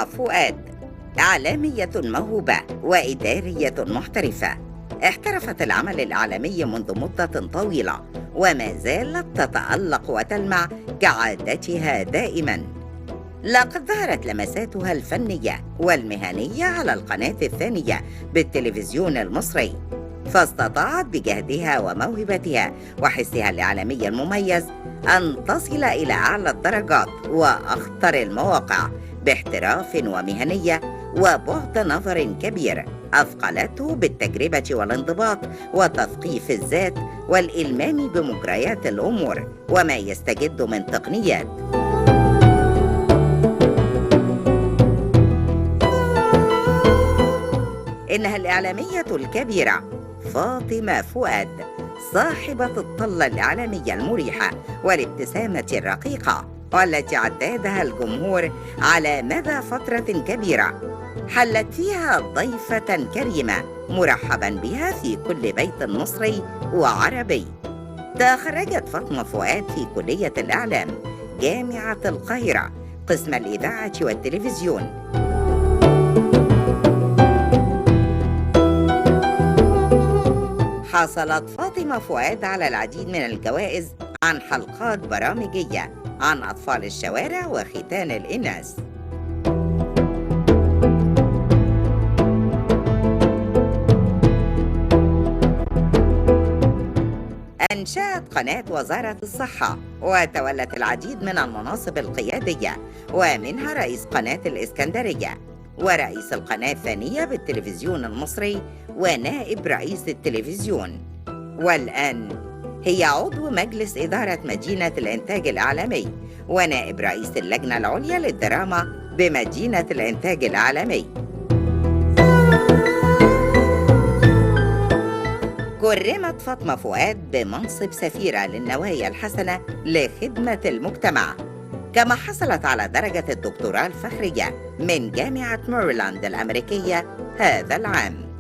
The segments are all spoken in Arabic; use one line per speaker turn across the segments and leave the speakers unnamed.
فاطمة فؤاد إعلامية موهوبة وإدارية محترفة، احترفت العمل الإعلامي منذ مدة طويلة وما زالت تتألق وتلمع كعادتها دائما. لقد ظهرت لمساتها الفنية والمهنية على القناة الثانية بالتلفزيون المصري، فاستطاعت بجهدها وموهبتها وحسها الإعلامي المميز أن تصل إلى أعلى الدرجات وأخطر المواقع باحتراف ومهنية وبعد نظر كبير أثقلته بالتجربة والانضباط وتثقيف الذات والإلمام بمجريات الأمور وما يستجد من تقنيات. إنها الإعلامية الكبيرة فاطمة فؤاد، صاحبة الطلة الإعلامية المريحة والابتسامة الرقيقة، والتي اعتادها الجمهور على مدى فترة كبيرة حلت فيها ضيفة كريمة مرحبا بها في كل بيت مصري وعربي. تخرجت فاطمة فؤاد في كلية الإعلام جامعة القاهرة قسم الإذاعة والتلفزيون. حصلت فاطمة فؤاد على العديد من الجوائز عن حلقات برامجية عن أطفال الشوارع وختان الإناث. أنشأت قناة وزارة الصحة وتولت العديد من المناصب القيادية، ومنها رئيس قناة الإسكندرية ورئيس القناة الثانية بالتلفزيون المصري ونائب رئيس التلفزيون. والآن هي عضو مجلس إدارة مدينة الإنتاج الإعلامي ونائب رئيس اللجنة العليا للدراما بمدينة الإنتاج الإعلامي. كرمت فاطمة فؤاد بمنصب سفيرة للنوايا الحسنة لخدمة المجتمع، كما حصلت على درجة الدكتوراه الفخرية من جامعة ميريلاند الأمريكية هذا العام.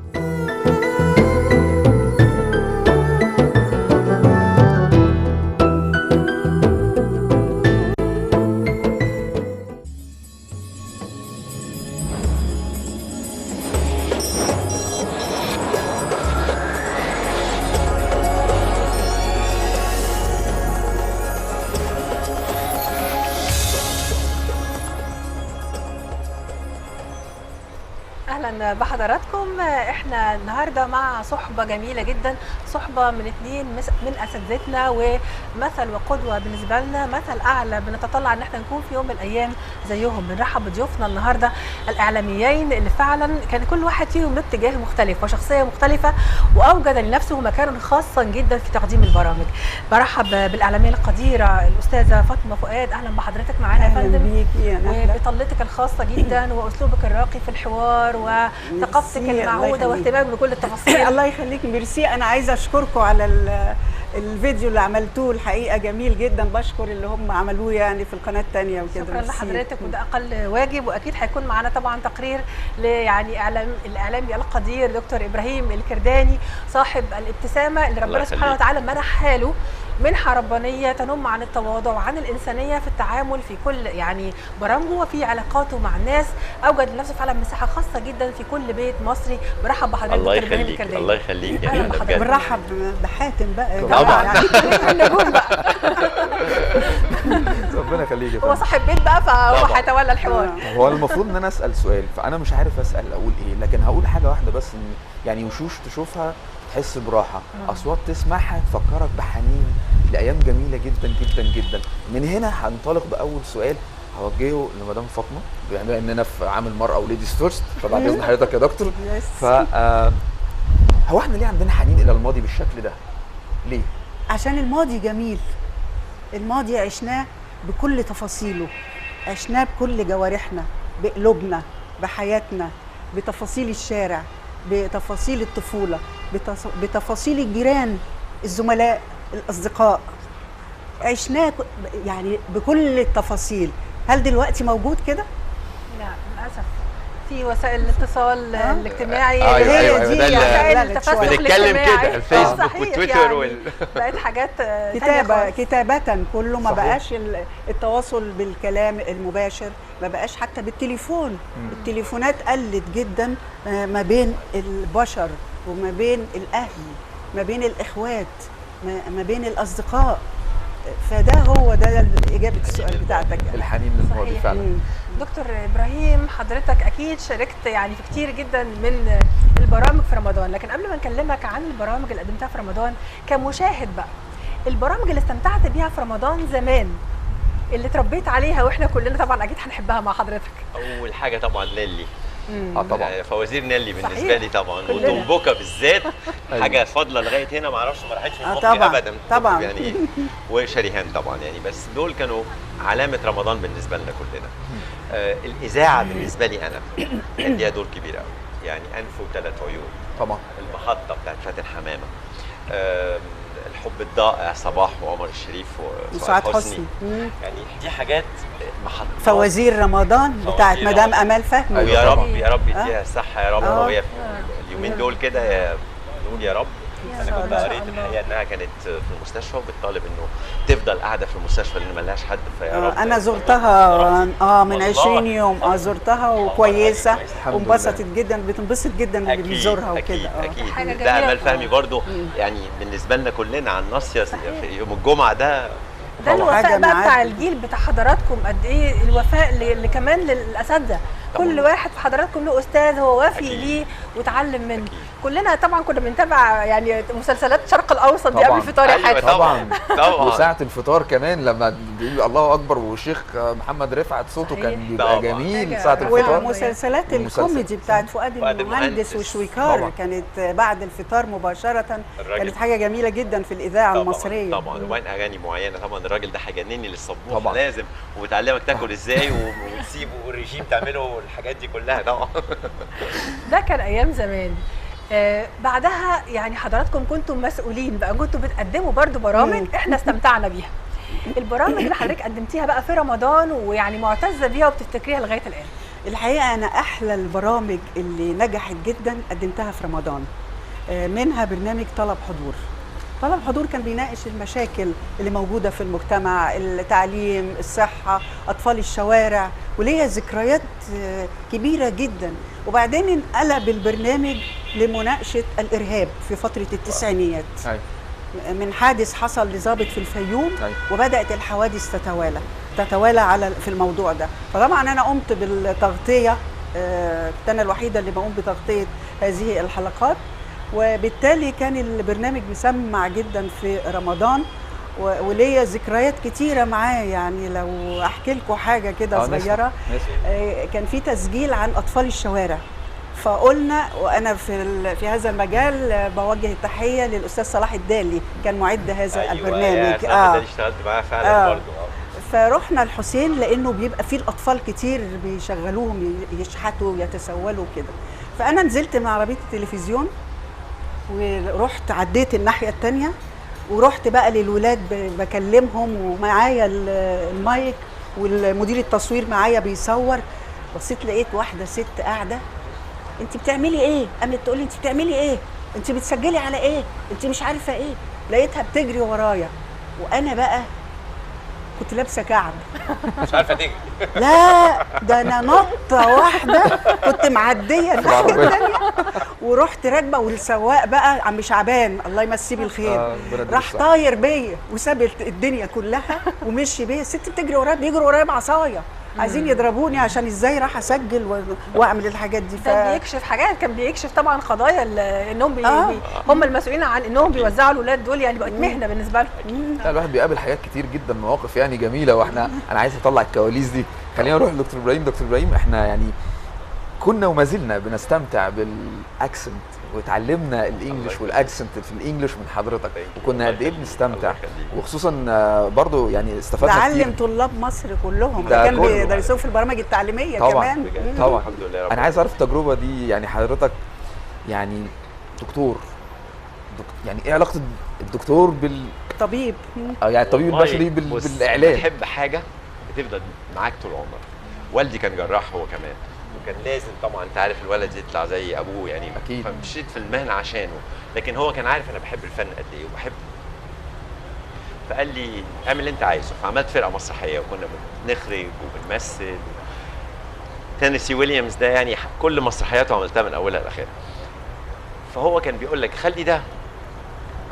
اهلا بحضراتكم. احنا النهارده مع صحبه جميله جدا، صحبه من اتنين من اساتذتنا ومثل وقدوه بالنسبه لنا، مثل اعلى بنتطلع ان احنا نكون في يوم من الايام زيهم. بنرحب بضيوفنا النهارده الاعلاميين اللي فعلا كان كل واحد فيهم له اتجاه مختلف وشخصيه مختلفه، واوجد لنفسه مكانا خاصا جدا في تقديم البرامج. برحب بالاعلاميه القديره الاستاذه فاطمه فؤاد، اهلا بحضرتك معانا يا فندم.
اهلا بيكي،
وبطلتك الخاصه جدا واسلوبك الراقي في الحوار وثقافتك المعهوده واهتمامك بكل التفاصيل.
الله يخليك، ميرسي. انا عايزه اشكركم على الفيديو اللي عملتوه، الحقيقه جميل جدا. بشكر اللي هم عملوه يعني في القناه الثانيه وكده.
شكرا لحضرتك، وده اقل واجب. واكيد هيكون معانا طبعا تقرير يعني الاعلامي القدير دكتور ابراهيم الكرداني، صاحب الابتسامه اللي ربنا سبحانه وتعالى منحها له منحة ربانية تنم عن التواضع وعن الإنسانية في التعامل في كل يعني برامجه وفي علاقاته مع الناس. أوجد لنفسه فعلا مساحة خاصة جدا في كل بيت مصري. برحب بحضرتك
الله يخليك. الله يخليك.
بنرحب بحاتم بقى
طبعا
النجوم بقى.
ربنا يخليك.
هو صاحب بيت بقى فهو هيتولى الحوار.
هو المفروض ان انا اسال سؤال، فانا مش عارف اسال اقول ايه، لكن هقول حاجه واحده بس، ان يعني وشوش تشوفها تحس براحه، اصوات تسمعها تفكرك بحنين لايام جميله جدا جدا جدا. من هنا هنطلق باول سؤال هوجهه لمدام فاطمه، بما اننا في عام المراه وليديز فيرست، فبعد اذن حضرتك يا دكتور. ف هو احنا ليه عندنا حنين الى الماضي بالشكل ده؟ ليه؟
عشان الماضي جميل. الماضي عشناه بكل تفاصيله، عشناه بكل جوارحنا، بقلوبنا، بحياتنا، بتفاصيل الشارع، بتفاصيل الطفوله، بتفاصيل الجيران، الزملاء، الأصدقاء. عشناه يعني بكل التفاصيل. هل دلوقتي موجود كده؟
لا للأسف. دلوقتي وسائل الاتصال الاجتماعي
أيوة،
هي
أيوة،
دي
ده اللي-
وسائل
يعني
التفاعل
بنتكلم
الاجتماعي.
كده الفيسبوك
صحيح،
والتويتر
يعني بقت حاجات تانية خالص.
كتابة كله ما
صحيح.
بقاش التواصل بالكلام المباشر، ما بقاش حتى بالتليفون. التليفونات قلت جدا ما بين البشر وما بين الأهل، ما بين الإخوات، ما بين الأصدقاء. فده هو ده إجابة السؤال بتاعتك.
الحنين للماضي
صحيح.
فعلا.
دكتور ابراهيم، حضرتك اكيد شاركت يعني في كتير جدا من البرامج في رمضان، لكن قبل ما نكلمك عن البرامج اللي قدمتها في رمضان كمشاهد بقى، البرامج اللي استمتعت بيها في رمضان زمان اللي اتربيت عليها واحنا كلنا طبعا اكيد هنحبها مع حضرتك.
اول حاجه طبعا نيلي.
طبعا
فوازير نيلي بالنسبه
صحيح.
لي طبعا،
كلنا.
وتنبوكه بالذات
أيوة.
حاجه فاضله لغايه هنا ما اعرفش ما راحتش من مخي
طبعا،
ابدا
طبعا.
يعني وشريهان طبعا يعني، بس دول كانوا علامه رمضان بالنسبه لنا كلنا. الاذاعه بالنسبه لي انا كان ليها دور كبير قوي، يعني انف وثلاث عيون،
طبعا.
المحطه بتاعت فاتن حمامه، الحب الضائع صباح وعمر الشريف
وسعاد
وسعاد
حسني.
يعني دي حاجات محطات.
فوازير رمضان بتاعت
فوازير
مدام
رمضان.
أمال فهمي.
أيوة
ويا
طبعاً.
رب يا رب يديها الصحه يا رب، وهي اليومين دول كده نقول يا رب. انا كنت قريت الحقيقه انها كانت في المستشفى وبتطالب انه تفضل قاعده في المستشفى لان ملهاش حد، فيا رب.
انا زرتها من
والله.
20 يوم زرتها وكويسه
الحمد
وانبسطت
لله.
جدا، بتنبسط جدا اللي
اكيد
بيزورها
اكيد
وكده.
اكيد
حاجة
ده
جميلة.
امال فهمي برضو يعني بالنسبه لنا كلنا عن ناصيه في يوم الجمعه ده.
ده الوفاء
حاجة
بقى بتاع
معاك.
الجيل بتاع حضراتكم، قد ايه الوفاء اللي كمان للاساتذه، كل واحد في حضراتكم له استاذ هو وافي
أكيد.
ليه وتعلم منه.
أكيد.
كلنا طبعا كنا بنتابع يعني مسلسلات الشرق الاوسط دي
طبعاً.
قبل الفطار يا
أيوة
حاج.
طبعا طبعا
وساعة الفطار كمان لما بيقول الله اكبر والشيخ محمد رفعت صوته
صحيح.
كان بيبقى
طبعاً.
جميل
حاجة
ساعة الفطار.
والمسلسلات
والمسلسل.
الكوميدي بتاعت فؤاد
فؤاد
المهندس
المهندس.
وشويكار
طبعاً.
كانت بعد الفطار مباشره،
الراجل.
كانت حاجه جميله جدا في الاذاعه
طبعاً
المصريه.
طبعا، وبين اغاني معينه طبعا. الراجل ده هيجنني للصبوح
طبعاً.
لازم، وبتعلمك تاكل ازاي وتسيبه والرجيم تعمله والحاجات دي كلها طبعا.
ده كان ايام زمان. بعدها يعني حضراتكم كنتم مسؤولين بقى، كنتوا بتقدموا برضو برامج احنا استمتعنا بيها. البرامج اللي حضرتك قدمتيها بقى في رمضان ويعني معتزه بيها وبتفتكريها لغايه الان.
الحقيقه انا احلى البرامج اللي نجحت جدا قدمتها في رمضان، منها برنامج طلب حضور. طلب حضور كان بيناقش المشاكل اللي موجوده في المجتمع، التعليم، الصحه، اطفال الشوارع، وليا ذكريات كبيره جدا. وبعدين انقلب البرنامج لمناقشه الارهاب في فتره التسعينيات،
أيوة.
من حادث حصل لضابط في الفيوم،
أيوة.
وبدات الحوادث تتوالى على في الموضوع ده. فطبعا انا قمت بالتغطيه، كنت انا الوحيده اللي بقوم بتغطيه هذه الحلقات، وبالتالي كان البرنامج مسمع جدا في رمضان، وليا ذكريات كتيره معاه. يعني لو احكي لكم حاجه كده صغيره، كان في تسجيل عن اطفال الشوارع، فقلنا وانا في هذا المجال بوجه التحيه للاستاذ صلاح الدالي، كان معد هذا
أيوة
البرنامج.
ده اشتغلت معاه فعلا برضه.
فرحنا الحسين لانه بيبقى فيه الاطفال كتير بيشغلوهم يشحتوا يتسولوا كده. فانا نزلت من عربيه التلفزيون ورحت عديت الناحيه الثانيه، ورحت بقى للولاد بكلمهم ومعايا المايك والمدير التصوير معايا بيصور. بصيت لقيت واحده ست قاعده، انت بتعملي ايه؟ قامت تقول لي انت بتعملي ايه؟ انت بتسجلي على ايه؟ انت مش عارفه ايه. لقيتها بتجري ورايا، وانا بقى كنت لابسه كعب
مش عارفه تيجي.
لا ده انا نطه واحده كنت معديه الناحيه الثانيه ورحت راكبه، والسواق بقى عم شعبان الله يمسيه بالخير راح طاير بيا وساب الدنيا كلها ومشي بيا. الست بتجري ورايا، بيجروا ورايا بعصايه عايزين يضربوني عشان ازاي راح اسجل واعمل الحاجات دي.
ده بيكشف حاجات، كان بيكشف طبعا قضايا انهم هم المسؤولين عن انهم بيوزعوا الاولاد دول، يعني بقت مهنه بالنسبه لهم.
لا الواحد بيقابل حاجات كتير جدا، مواقف يعني جميله، واحنا انا عايز اطلع الكواليس دي. خلينا نروح لدكتور ابراهيم. دكتور ابراهيم، احنا يعني كنا وما زلنا بنستمتع بالاكسنت وتعلمنا الانجليش والاكسنت في الانجليش من حضرتك، وكنا قد ايه بنستمتع، وخصوصا برضو يعني استفدنا كتير.
علم طلاب مصر كلهم،
ده
كان
كله.
بيدرسوه في البرامج التعليميه
طبعا
كمان.
طبعا.
الحمد لله رب
انا عايز اعرف التجربه دي، يعني حضرتك يعني دكتور يعني ايه علاقه الدكتور
طبيب
يعني الطبيب البشري بالاعلام؟
بتحب حاجه بتفضل معاك طول عمرك. والدي كان جراح هو كمان، كان لازم طبعا انت عارف الولد يطلع زي ابوه يعني،
أكيد.
فمشيت في المهنه عشانه، لكن هو كان عارف انا بحب الفن قد ايه وبحبه. فقال لي اعمل اللي انت عايزه، فعملت فرقه مسرحيه وكنا بنخرج وبنمثل. تينيسي ويليامز ده يعني كل مسرحياته عملتها من اولها لاخرها. فهو كان بيقول لك خلي ده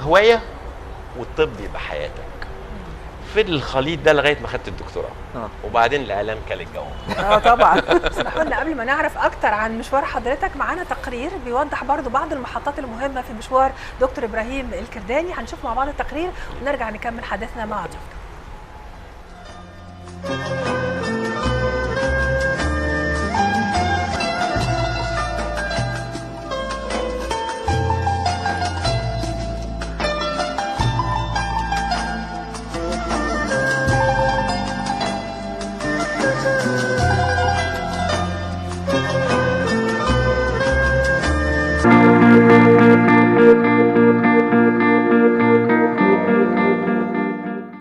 هوايه والطب يبقى حياتك. في الخليط ده لغايه ما خدت الدكتوراه، وبعدين الاعلام كل الجو.
طبعا.
اسمحوا لنا قبل ما نعرف اكتر عن مشوار حضرتك، معانا تقرير بيوضح برضو بعض المحطات المهمه في مشوار دكتور ابراهيم الكرداني. هنشوف مع بعض التقرير ونرجع نكمل حديثنا مع ضيوفنا.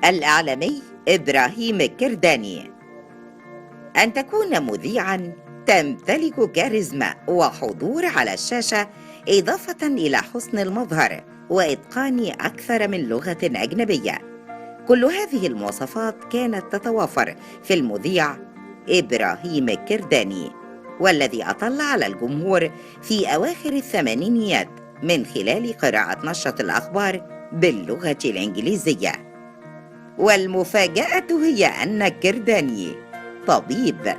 الإعلامي إبراهيم الكرداني. أن تكون مذيعاً تمتلك كاريزما وحضور على الشاشة، إضافة إلى حسن المظهر وإتقان أكثر من لغة أجنبية. كل هذه المواصفات كانت تتوافر في المذيع إبراهيم الكرداني، والذي أطل على الجمهور في أواخر الثمانينيات من خلال قراءة نشرة الأخبار باللغة الإنجليزية. والمفاجأة هي أن الكرداني طبيب،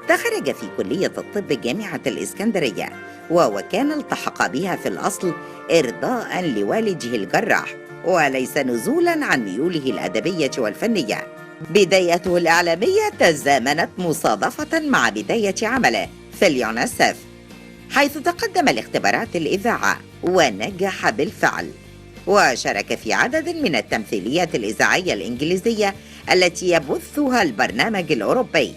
تخرج في كلية الطب جامعة الإسكندرية، وكان التحق بها في الأصل إرضاء لوالده الجراح، وليس نزولا عن ميوله الأدبية والفنية. بدايته الإعلامية تزامنت مصادفة مع بداية عمله في اليونسف، حيث تقدم لاختبارات الإذاعة ونجح بالفعل، وشارك في عدد من التمثيليات الإذاعية الإنجليزية التي يبثها البرنامج الأوروبي.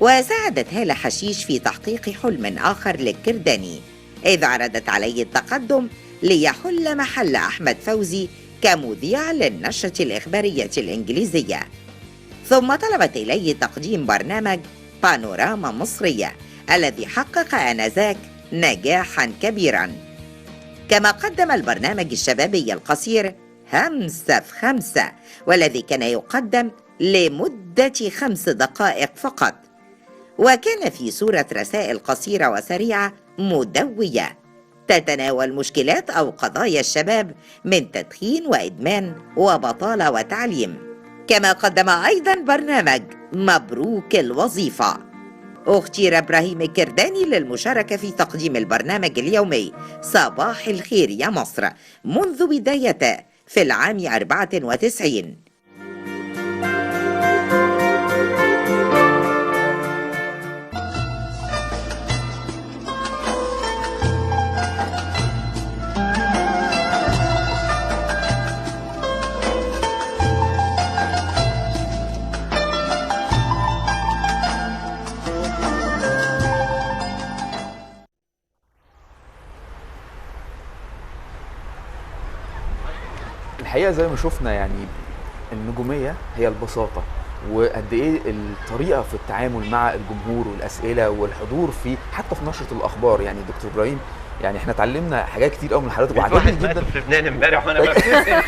وساعدت هالة حشيش في تحقيق حلم آخر للكرداني، إذ عرضت عليه التقدم ليحل محل أحمد فوزي كمذيع للنشرة الإخبارية الإنجليزية، ثم طلبت إليه تقديم برنامج بانوراما مصرية الذي حقق آنذاك نجاحاً كبيراً. كما قدم البرنامج الشبابي القصير همسة في خمسة، والذي كان يقدم لمدة 5 دقائق فقط، وكان في صورة رسائل قصيرة وسريعة مدوية تتناول مشكلات أو قضايا الشباب من تدخين وإدمان وبطالة وتعليم. كما قدم أيضا برنامج مبروك الوظيفة. اختير إبراهيم الكرداني للمشاركة في تقديم البرنامج اليومي صباح الخير يا مصر منذ بدايته في العام 94.
الحقيقه زي ما شفنا يعني النجوميه هي البساطه، وقد ايه الطريقه في التعامل مع الجمهور والاسئله والحضور في حتى في نشره الاخبار. يعني دكتور ابراهيم يعني احنا اتعلمنا حاجات كتير قوي من حضرتك وعجبني جدا.
في لبنان امبارح وانا ببتسم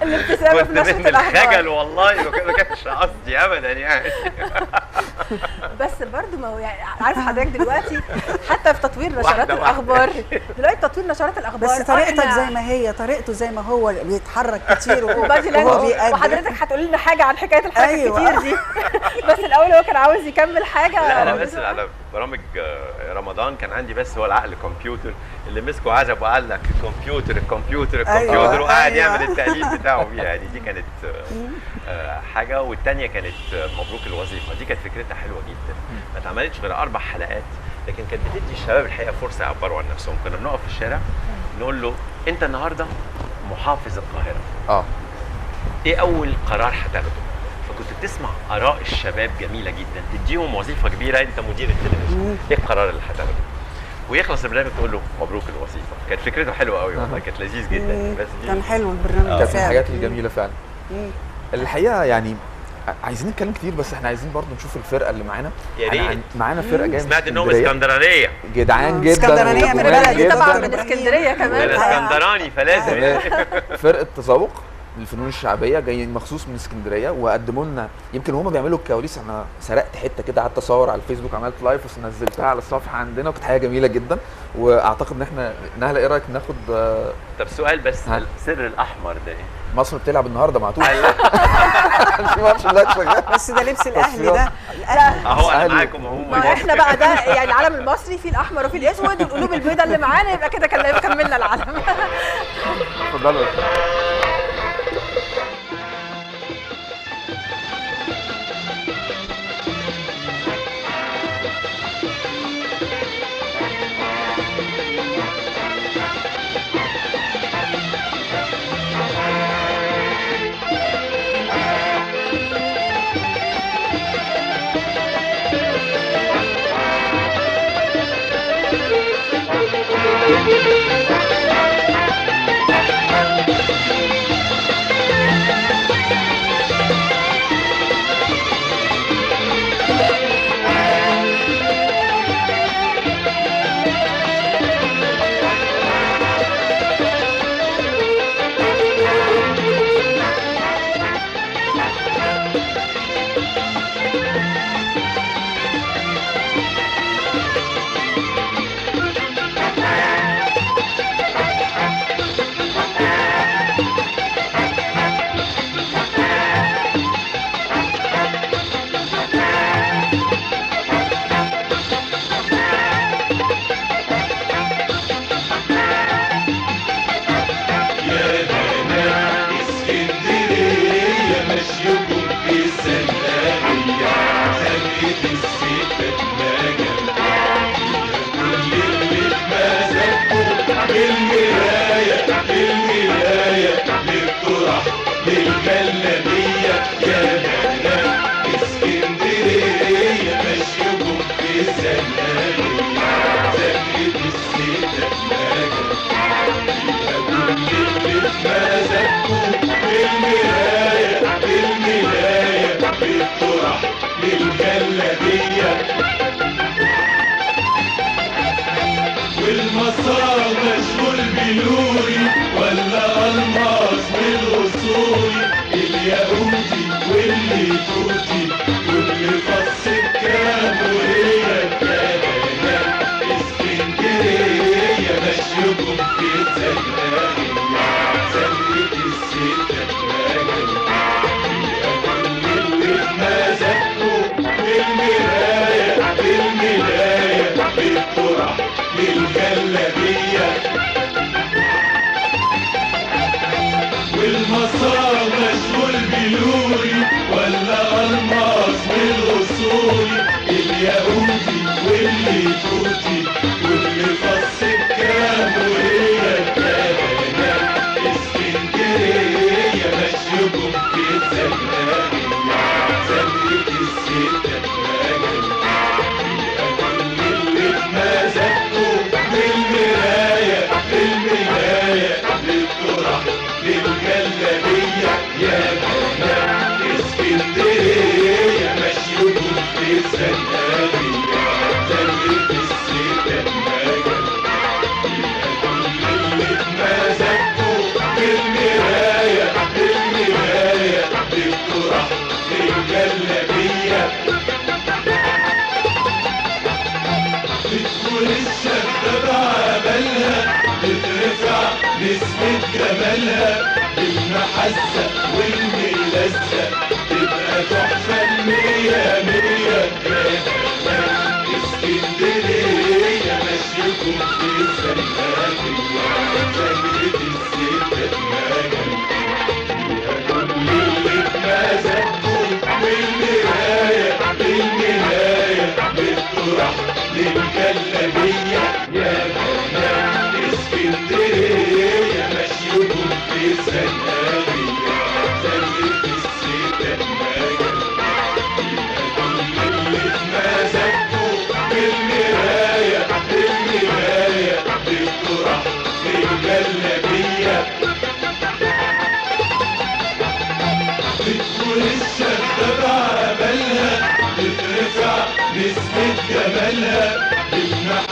الابتسامه في نشره الاخبار.
خجل والله، ما كانش قصدي ابدا يعني.
بس برضه ما هو يعني عارف حضرتك دلوقتي حتى في تطوير نشرات الاخبار، دلوقتي تطوير نشرات الاخبار
بس طريقتك زي ما هي، طريقته زي ما هو بيتحرك كتير
وحضرتك هتقولي لنا حاجه عن حكايه الحركه
أيوة.
الكتير دي. بس الاول هو كان عاوز يكمل حاجه.
لا انا بس على برامج رمضان كان عندي بس هو العقل كمبيوتر اللي مسكه عزب وقال لك الكمبيوتر
أيوة.
وقاعد
أيوة.
يعمل التقليد بتاعه بيها. يعني دي كانت حاجه، والثانيه كانت مبروك الوظيفه. دي كانت فكرتها حلوه جدا، ما اتعملتش غير 4 حلقات، لكن كانت بتدي الشباب الحقيقه فرصه يعبروا عن نفسهم. كنا بنقف في الشارع نقول له انت النهارده محافظ القاهره، ايه اول قرار هتاخده؟ فكنت بتسمع اراء الشباب جميله جدا، تديهم وظيفه كبيره، انت مدير التلفزيون، ايه القرار اللي هتاخده؟ ويخلص البرنامج تقول له مبروك الوظيفه. كانت فكرته حلوه قوي والله، كانت لذيذ جدا. بس دي
كان حلو البرنامج
كانت من الحاجات الجميله فعلا. الحقيقه يعني عايزين نتكلم كتير، بس احنا عايزين برضو نشوف الفرقه اللي معانا.
يا ريت.
معانا فرقه جايه من
سمعت انهم
اسكندرية.
اسكندرانيه.
جدعان جدا
اسكندرانية من
وجمال
بلدي
جداً.
طبعا من اسكندريه كمان.
انا اسكندراني فلازم.
فرقه تذوق للفنون الشعبيه جايين مخصوص من اسكندريه، وقدموا لنا، يمكن هما بيعملوا الكواليس، انا سرقت حته كده قعدت اصور على الفيسبوك، عملت لايف ونزلتها على الصفحه عندنا، وكانت حاجه جميله جدا. واعتقد ان احنا نهله، ايه رايك ناخد
طب سؤال بس،
ها؟
السر الاحمر ده ايه؟
مصر بتلعب النهارده مع تونس. في ماتش دلوقتي شغال.
بس ده لبس الاهلي ده، الاهلي.
اهو انا
أهلي.
معاكم اهو.
ما احنا بقى ده يعني العلم المصري فيه الاحمر وفيه الاسود والقلوب البيضاء اللي معانا، يبقى كده كملنا العلم.
اتفضلوا.
والمسار مشغول بلوري ولا الماس بالوصولي، الياقوتي واللي توتي كل فص بكام وهي بكام. اسكندرية مشيكم في الزناقية، زنقة الستة تراجل فيها كل اللي بمزاجكم. بالمراية بالمراية بالطرح للجلابية، والمسار مشغول بلوري ولا الماس بالوصولي، الياقوتي واللي توتي كل فص بكام وهي بكام. اسكندرية مشيكم في الزناقية، زنقة الستة تراجل فيها كل اللي بمزاجكم. بالمراية بالمراية للطرح للجلابية، يا بنات اسكندرية مشيكم في الزناقية، زنقة الستة تراجل فيها كل اللي بمزاجكم. بالمراية بالمراية للطرح للجلابية، بتقول الشباب عملها بترفع نسمة جمالها، بالمحسة والملزة تبقى تحفة المية مية. اسكندرية مشيكم في الزناقية، زنقة الستة تراجل فيها كل اللي بمزاجكم. بالمراية بالمراية بالطرح للجلابية، يا بنات اسكندرية مشيكم في الزناقية، زنقة الستة تراجل فيها كل اللي بمزاجكم. بالمراية بالمراية بالطرح للجلابية، بتقول الشباب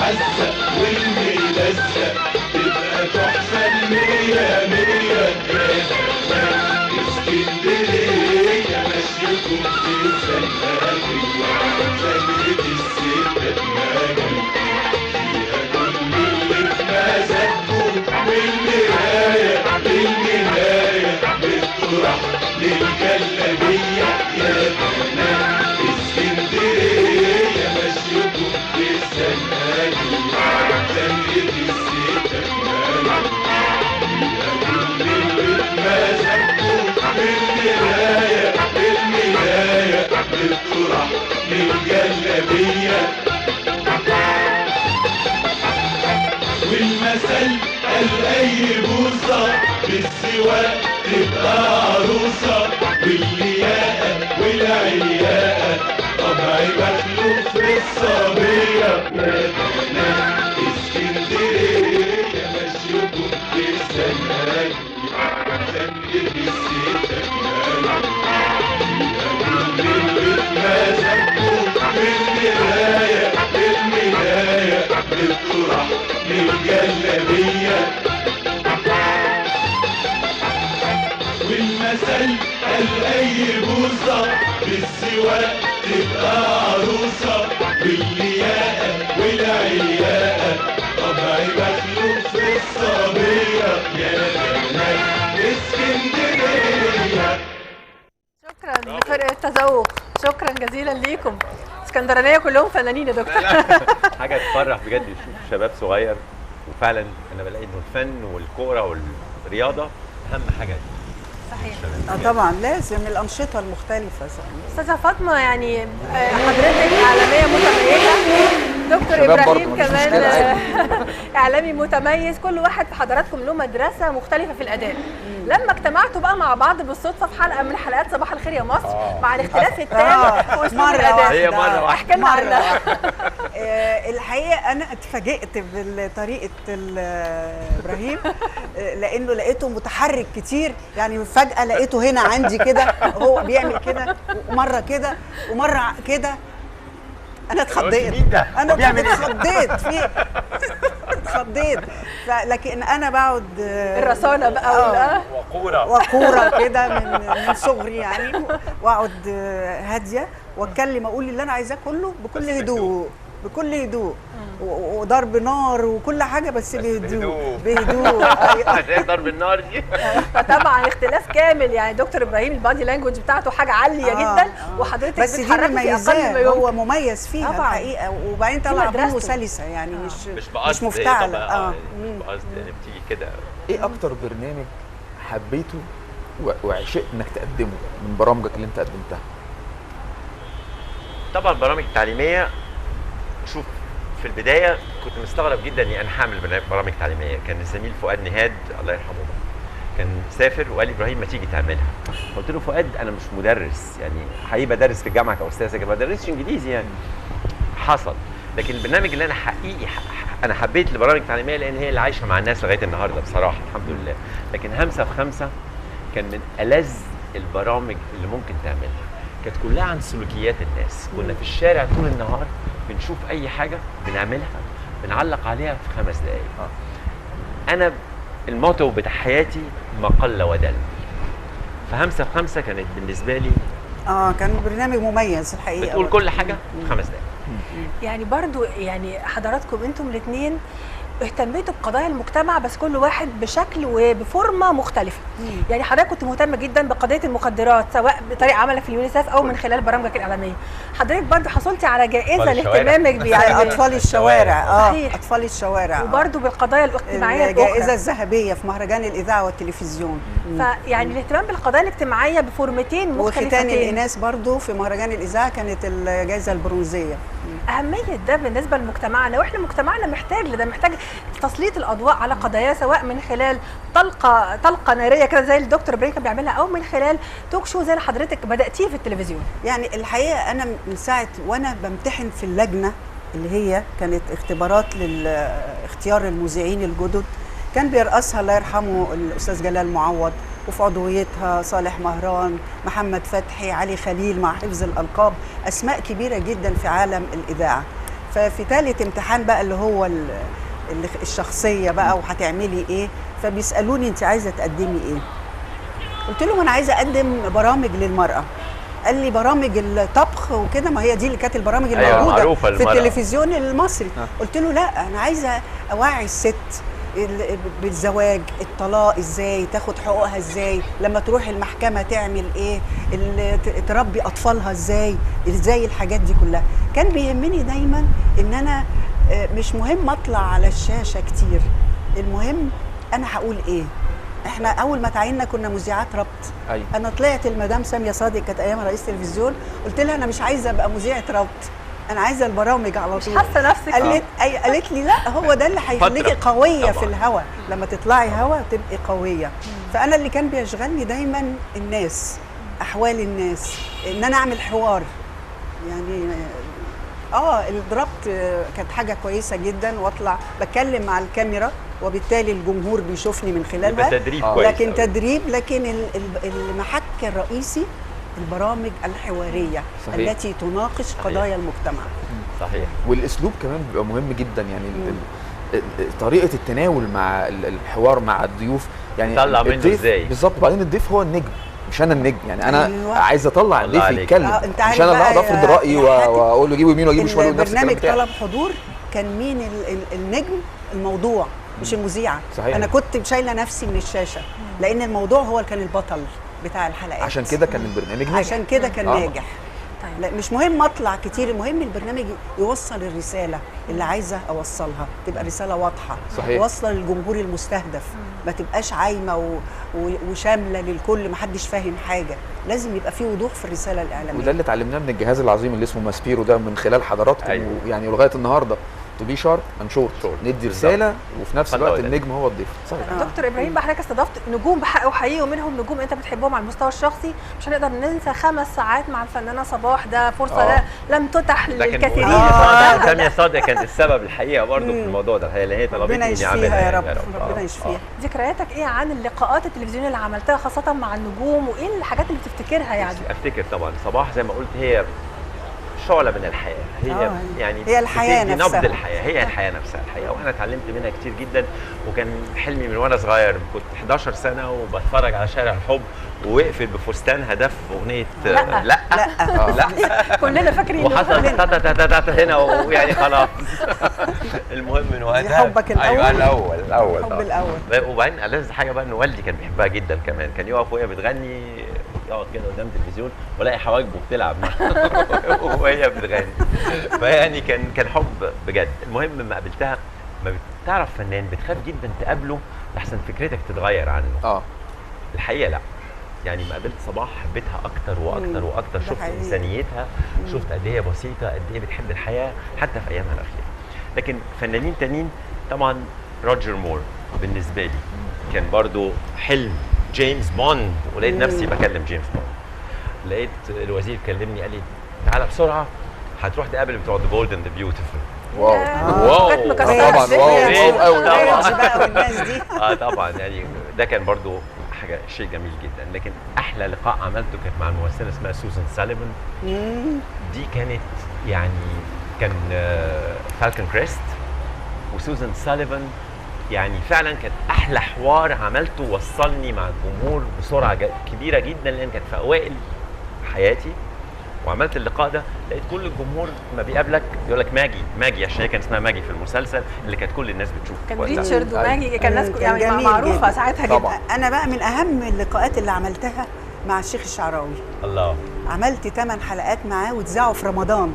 المعزة والملزة تبقى تحفة المية مية. اسكندرية مشيكم في سلامة زمرة الستات مجد فيها كل اللي في مزاجكم والنهاية للنهاية بالطرح للجلابية يا بنات. اسكندرية مشيكم في سلامة زمرة الستات مجد فيها كل اللي في مزاجكم بالنهاية بالنهاية بالطرح للجلابية. والمثل قال أي بوصة بالسواق تبقى عروسة واللياقة والعياقة طبع مخلوق في الصبية يا بنات. اسكندرية مشيكم في سنة زمرة الستات مجد فيها كل اللي في مزاجكم بالنهاية بالنهاية بالطرح للجلابية. والمثل قال أي بوصة بالسواق تبقى عروسة واللياقة والعياقة طبع مخلوق في الصبية يا بنات. اسكندرية.
شكرا لفرقه تذوق، شكرا جزيلا ليكم. اسكندرانيه كلهم فنانين يا دكتور.
حاجه تفرح بجد تشوف شباب صغير، وفعلا انا بلاقي انه الفن والكوره والرياضه اهم حاجه.
صحيح.
طبعا لازم الانشطه المختلفه.
استاذه فاطمه، يعني حضرتك اعلاميه متميزه، دكتور
شباب برضه
ابراهيم
مفيش
كمان
مشكلة.
اعلامي متميز. كل واحد في حضراتكم له مدرسه مختلفه في الاداء. لما اجتمعتوا بقى مع بعض بالصدفه في حلقه من حلقات صباح الخير يا مصر مع الاختلاف التام في اسلوب
مرة
الاداء،
واحدة.
هي مرة واحدة.
احكي لنا عنها.
الحقيقه انا اتفاجئت بطريقه ابراهيم، لانه لقيته متحرك كتير. يعني فجاه لقيته هنا عندي كده هو بيعمل كده ومره كده ومره كده. انا اتخضيت، انا اتخضيت فيه اتخضيت. لكن انا بقعد
الرسانه بقى
وقوره كده من صغري يعني، واقعد هاديه واتكلم اقول اللي انا عايزاه كله بكل هدوء بكل هدوء وضرب نار وكل حاجه بس بهدوء بهدوء.
عشان ضرب النار دي
فطبعا اختلاف كامل. يعني دكتور ابراهيم البادي لانجوج بتاعته حاجه عاليه جدا، وحضرتك
بس دي
بتتحركي في اقل
مميزاه،
ما
هو
يمكن.
مميز فيها
طبعاً.
الحقيقه. وبعدين طلع
مدرسته.
عمره سلسه يعني
مش بقصد
مش مفتعله.
مش بقصد يعني بتيجي كده.
ايه اكتر برنامج حبيته وعشقت انك تقدمه من برامجك اللي انت قدمتها؟
طبعا البرامج التعليميه، شوف في البدايه كنت مستغرب جدا اني انا هعمل برامج تعليميه. كان الزميل فؤاد نهاد الله يرحمه كان سافر وقال لي ابراهيم ما تيجي تعملها. قلت له فؤاد انا مش مدرس، يعني هيبقى بدرس في الجامعه كاستاذ لكن ما بدرسش انجليزي يعني. حصل. لكن البرنامج اللي انا حقيقي انا حبيت البرامج التعليميه لان هي اللي عايشه مع الناس لغايه النهارده بصراحه الحمد لله. لكن همسه في خمسه كان من ألذ البرامج اللي ممكن تعملها. كانت كلها عن سلوكيات الناس. كنا في الشارع طول النهار بنشوف اي حاجه بنعملها بنعلق عليها في 5 دقائق. انا الموتو بتاع حياتي ما قل ودل. فهمسه في خمسه كانت بالنسبه لي
كان برنامج مميز الحقيقه.
بتقول كل حاجه في 5 دقائق.
يعني برضو يعني حضراتكم انتم الاثنين اهتميتوا بقضايا المجتمع، بس كل واحد بشكل وبفورمه مختلفه. يعني حضرتك كنت مهتمه جدا بقضيه المخدرات سواء بطريقه عملك في اليونيسف او من خلال برامجك الاعلاميه. حضرتك برضو حصلتي على جائزه لاهتمامك
اطفال الشوارع.
صحيح.
اطفال الشوارع.
وبرضو بالقضايا الاجتماعيه
الجائزه الذهبيه في مهرجان الاذاعه والتلفزيون.
فيعني الاهتمام بالقضايا الاجتماعيه بفورمتين مختلفتين.
وختان الاناث برضو في مهرجان الاذاعه كانت الجائزه البرونزيه.
أهمية ده بالنسبة لمجتمعنا، وإحنا مجتمعنا محتاج لده، محتاج تسليط الأضواء على قضايا سواء من خلال طلقة نارية كده زي الدكتور إبراهيم كان بيعملها، أو من خلال توك شو زي اللي حضرتك بدأتيه في التلفزيون.
يعني الحقيقة أنا من ساعة وأنا بمتحن في اللجنة اللي هي كانت اختبارات لاختيار المذيعين الجدد، كان بيرأسها الله يرحمه الأستاذ جلال معوض، وفي عضويتها صالح مهران، محمد فتحي، علي خليل، مع حفظ الألقاب، أسماء كبيرة جدا في عالم الإذاعة. ففي ثالث امتحان بقى اللي هو الشخصيه بقى وهتعملي ايه، فبيسالوني انت عايزه تقدمي ايه؟ قلت لهم انا عايزه اقدم برامج للمراه. قال لي برامج الطبخ وكده، ما هي دي اللي كانت البرامج الموجوده
معروفة
في
المرأة.
التلفزيون المصري. قلت له لا، انا عايزه اوعي الست بالزواج، الطلاق ازاي، تاخد حقوقها ازاي، لما تروح المحكمه تعمل ايه، تربي اطفالها ازاي الحاجات دي كلها. كان بيهمني دايما ان انا مش مهم اطلع على الشاشه كتير، المهم انا هقول ايه. احنا اول ما تعيننا كنا مذيعات ربط.
أيوة.
انا طلعت المدام ساميه صادق، كانت ايام رئيس تلفزيون، قلت لها انا مش عايزه ابقى مذيعه ربط، انا عايزه البرامج على
مش
طول.
حاسه نفسك
قالت لي لا، هو ده اللي هيخليكي
فترة.
قويه
طبعا.
في الهوا، لما تطلعي هوا تبقي قويه. فانا اللي كان بيشغلني دايما الناس، احوال الناس، ان انا اعمل حوار يعني. الربط كانت حاجه كويسه جدا، واطلع بتكلم مع الكاميرا وبالتالي الجمهور بيشوفني من خلالها.
يبقى تدريب كويس
لكن
أوي.
تدريب، لكن المحك الرئيسي البرامج الحواريه
صحيح.
التي تناقش
صحيح.
قضايا المجتمع.
صحيح.
والاسلوب كمان بيبقى مهم جدا، يعني طريقه التناول مع الحوار مع الضيوف، يعني
تطلع منه
الضيف
إزاي؟
بالظبط. وبعدين الضيف هو النجم، مش انا النجم، يعني انا
أيوة.
عايز اطلع
الله
الضيف
عليك.
يتكلم،
أنت عارف
مش انا اللي
بقى
اقعد افرض
يا
رايي
حاتم،
واقول له جيبه يمين واجيبه شمال ونفس الكلام
البرنامج
بتاعي.
طلب حضور، كان مين النجم؟ الموضوع مش المذيعه.
صحيح.
انا كنت شايله نفسي من الشاشه، لان الموضوع هو اللي كان البطل بتاع الحلقات.
عشان كده كان البرنامج ناجح.
عشان كده كان ناجح.
طيب.
لا مش مهم اطلع كتير، المهم البرنامج يوصل الرساله اللي عايزه اوصلها، تبقى رساله واضحه،
صحيح.
توصل للجمهور المستهدف، ما تبقاش عايمه وشامله للكل، ما حدش فاهم حاجه، لازم يبقى في وضوح في الرساله الاعلاميه.
وده اللي اتعلمناه من الجهاز العظيم اللي اسمه ماسبيرو ده من خلال حضراتكم.
أيوة.
يعني ولغايه النهارده تو بي شارب اند شورت، ندي رساله وفي نفس الوقت
فن
النجم هو الضيف. صحيح.
دكتور ابراهيم بقى، حضرتك استضفت نجوم بحق وحقيقي، ومنهم نجوم انت بتحبهم على المستوى الشخصي. مش هنقدر ننسى 5 ساعات مع الفنانه صباح، ده فرصه لم تتح للكثيرين.
سامية صادق كانت السبب الحقيقه برضه في الموضوع ده، هي اللي هي طلبتني
ربنا
اني
يشفيها
اعملها
يا رب،
يعني.
ربنا يشفيها.
ذكرياتك ايه عن اللقاءات التلفزيونيه اللي عملتها خاصه مع النجوم، وايه الحاجات اللي بتفتكرها يعني؟
افتكر طبعا صباح زي ما قلت هي شعله من الحياه، هي يعني
هي الحياه
بتدي
نفسها.
نبض الحياه، هي الحياه نفسها الحقيقه، وانا اتعلمت منها كتير جدا. وكان حلمي من وانا صغير، كنت 11 سنه وبتفرج على شارع الحب ووقفت بفستان هدف اغنيه
لا.
لا
كلنا فاكرين
وحصل تاتا هنا ويعني خلاص. المهم من وقتها
حبك الأول.
ايوه الاول
الحب الاول.
وبعدين ألذ حاجه بقى ان والدي كان بيحبها جدا كمان، كان يقف وهي بتغني، يقعد كده قدام التلفزيون والاقي حواجبه بتلعب وهي بتغني. فيعني كان حب بجد. المهم لما قابلتها، ما بتعرف فنان بتخاف جدا تقابله لحسن فكرتك تتغير عنه. الحقيقه لا، يعني ما قابلت صباح حبيتها اكتر واكتر واكتر، شفت
حقيقي.
انسانيتها، شفت قد ايه بسيطه، قد ايه بتحب الحياه حتى في ايامها الاخيره. لكن فنانين تانيين طبعا روجر مور بالنسبه لي كان برضو حلم جيمس بوند، ولقيت نفسي بكلم جيمس بوند. لقيت الوزير كلمني قال لي تعالى بسرعه هتروح تقابل بتوع ذا بولد اند ذا بيوتيفول.
واو
كانت مكسرة
طبعا
الدنيا.
واو
طبعا بقى والناس دي.
طبعا يعني ده كان برضو حاجه شيء جميل جدا. لكن احلى لقاء عملته كانت مع الممثله اسمها سوزان ساليفان. دي كانت يعني كان فالكون كريست وسوزان ساليفان، يعني فعلا كان احلى حوار عملته، وصلني مع الجمهور بسرعه كبيره جدا، لان كانت في اوائل حياتي. وعملت اللقاء ده لقيت كل الجمهور ما بيقابلك يقول لك ماجي عشان هي كان اسمها ماجي في المسلسل اللي كانت كل الناس بتشوفه.
كان
وقتها.
ريتشارد وماجي، كان ناس
كان
يعني
جميل
معروفه
جداً.
ساعتها
طبعاً.
جدا.
انا بقى من اهم اللقاءات اللي عملتها مع الشيخ الشعراوي.
الله.
عملت 8 حلقات معاه واتذاعوا في رمضان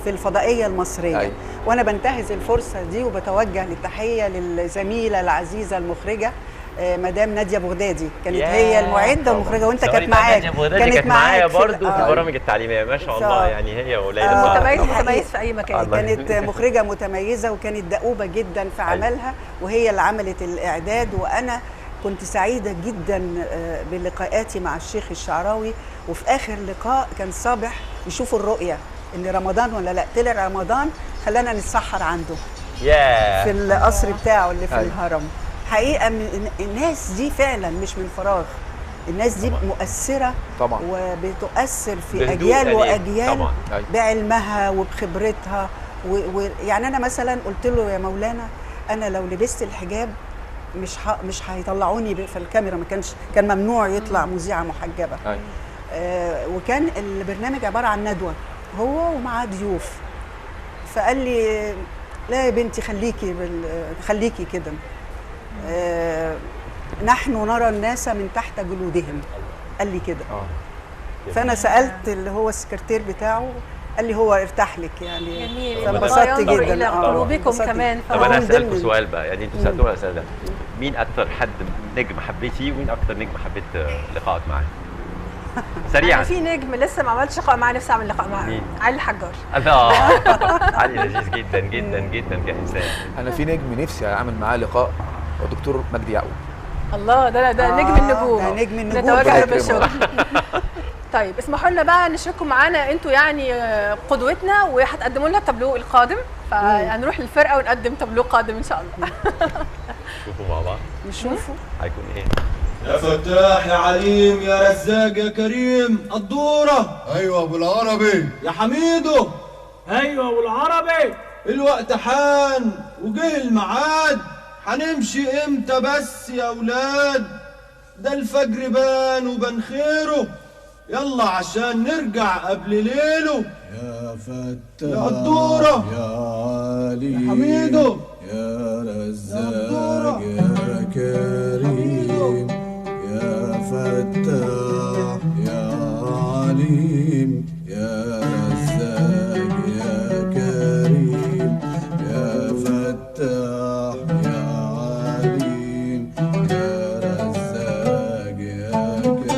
في الفضائيه المصريه.
أيوة.
وانا بنتهز الفرصه دي وبتوجه للتحيه للزميله العزيزه المخرجه مدام ناديه بغدادي، كانت هي المعده والمخرجه، وانت كانت معاك.
كانت معايا برضه في البرامج التعليميه، ما شاء الله. يعني هي وليلى
متميز في اي مكان.
كانت مخرجه متميزه وكانت دؤوبه جدا في عملها، وهي اللي عملت الاعداد. وانا كنت سعيده جدا بلقاءاتي مع الشيخ الشعراوي. وفي اخر لقاء كان صابح يشوفوا الرؤيه ان رمضان ولا لا، طلع رمضان خلانا نتسحر عنده في القصر بتاعه اللي في الهرم. حقيقه الناس دي فعلا مش من فراغ، الناس دي مؤثره
طبعا،
وبتؤثر في اجيال واجيال بعلمها وبخبرتها ويعني انا مثلا قلت له يا مولانا انا لو لبست الحجاب مش هيطلعوني في الكاميرا، كان ممنوع يطلع مذيعه محجبه.
أيوة.
وكان البرنامج عباره عن ندوه هو ومعاه ضيوف، فقال لي لا يا بنتي خليكي كده، نحن نرى الناس من تحت جلودهم، قال لي كده. فانا سالت اللي هو السكرتير بتاعه، قال لي هو ارتاح لك يعني.
جميل.
فانبسطت
ينظر
جدا.
الى قلوبكم كمان.
طب انا
من
هسالكم
ضمن
سؤال بقى، يعني انتوا سالتونا السؤال ده، مين اكتر حد نجم حبيتيه ومين اكتر نجم حبيت لقائك معاه؟ سريعا.
في نجم لسه ما عملتش لقاء معاه، نفسي اعمل لقاء معاه.
مين؟
علي الحجار.
الله. علي لذيذ جدا جدا جدا كانسان.
انا في نجم نفسي اعمل معاه لقاء، هو دكتور مجدي يعقوب.
الله، ده نجم النجوم.
ده نجم النجوم.
نتوجه بالشكر. طيب اسمحوا لنا بقى نشارككم معانا انتوا يعني قدوتنا، وهتقدموا لنا التابلو القادم، فهنروح للفرقه ونقدم تابلو قادم ان شاء الله.
شوفوا مع بعض
نشوفوا
هيكون ايه.
يا فتاح يا عليم يا رزاق يا كريم الدورة.
ايوه ابو العربي.
يا حميدو.
ايوه والعربي.
الوقت حان وجه الميعاد، هنمشي امتى بس يا اولاد؟ ده الفجر بان وبان خيره، يلا عشان نرجع قبل ليله.
يا فتاح
يا الدورة.
يا علي
يا حميدو.
يا رزاق
الدورة.
يا كريم يا فتاح يا عليم يا رزاق يا كريم يا فتاح يا عليم يا رزاق يا كريم.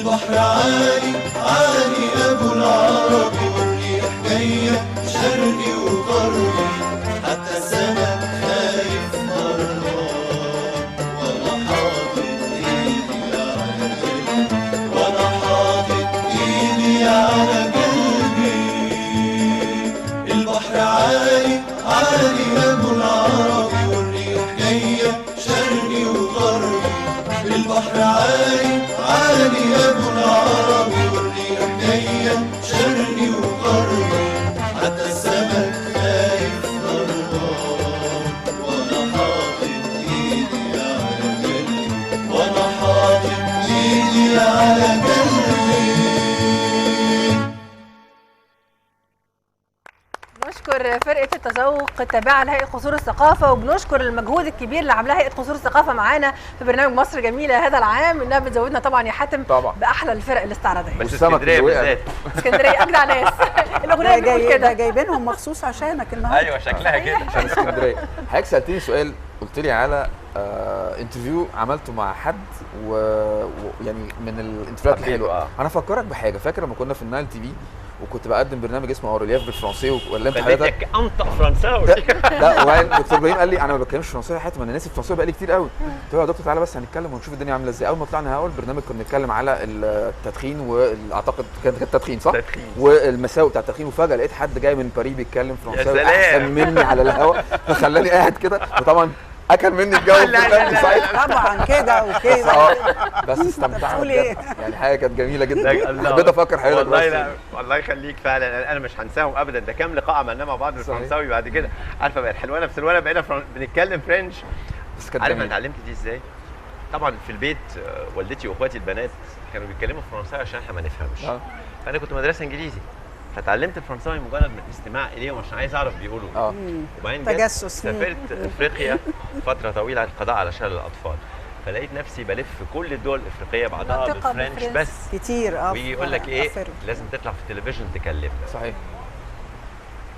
البحر عالي عالي ابو العربي، والريح جايه شرقي وغربي، حتى السمك خايف مرات، وانا حاطط ايدي على قلبي، وانا حاطط ايدي على قلبي. البحر عالي عالي ابو العربي، والريح جايه شرقي وغربي، البحر عالي عالي ابو العربي، والريح جايه شرقي وغربي، حتى السمك خايف مرات، وانا حاطط ايدي على قلبي، وانا حاطط ايدي على قلبي.
بنشكر فرقة التذوق التابعة لهيئة قصور الثقافة، وبنشكر المجهود الكبير اللي عاملاه هيئة قصور الثقافة معانا في برنامج مصر جميلة هذا العام، انها بتزودنا طبعا يا حاتم
طبعا
بأحلى الفرق الاستعراضية.
بس
والسمك
اسكندريه
اللي وقع.
بالذات.
اسكندرية أجدع ناس. الأغنية بتقول
ده
كده.
جايبينهم مخصوص عشانك النهارده.
ايوه شكلها كده.
عشان اسكندريه. حضرتك سالتني سؤال، قلت لي على انترفيو عملته مع حد ويعني من الانترفيوهات الحلوه. انا افكرك بحاجه، فاكر لما كنا في النايل تي في وكنت بقدم برنامج اسمه اوريلياف بالفرنسي وكلمت حضرتك
خليتك انطق فرنساوي.
لا وبعدين دكتور ابراهيم قال لي انا ما بتكلمش فرنساوي يا حاتم، انا ناسي الفرنساوي بقالي كتير قوي. قلت له يا دكتور تعالى بس هنتكلم ونشوف الدنيا عامله ازاي. اول ما طلعنا هوا البرنامج كنا بنتكلم على التدخين، واعتقد كانت التدخين صح؟
تدخين.
والمساوئ بتاع التدخين، وفجاه لقيت حد جاي من باريس بيتكلم فرنساوي
سلام.
احسن مني على الهوا، فخلاني قاعد كده، وطبعا اكل مني الجو في البرنامج ساعتها.
طبعا كده
بس
وكده.
بس استمتعت
بتقول
بجد.
إيه؟
يعني حاجه كانت جميله جدا.
الله.
حبيت افكر حضرتك
والله
بس.
لا والله يخليك فعلا، انا مش هنساهم ابدا. ده كام لقاء عملناه مع بعض بالفرنساوي بعد كده، عارفه بقت حلوانه في سلوانه بقينا بنتكلم فرنش.
بس كانت
عارف انا
جميله.
اتعلمت دي ازاي؟ طبعا في البيت والدتي واخواتي البنات كانوا بيتكلموا فرنساوي عشان احنا ما نفهمش. فانا كنت مدرسه انجليزي، فتعلمت الفرنساوي مجرد من الاستماع اليهم عشان عايز اعرف بيقولوا ايه. وبعدين جت
تجسس.
سافرت افريقيا فتره طويله للقضاء على شلل الاطفال، فلقيت نفسي بلف في كل الدول الافريقيه بعضها
منطقة
بالفرنش
بالفرنش.
بس.
كتير
ويجي يقول لك ايه
أفرق.
لازم تطلع في التلفزيون تكلمنا.
صحيح.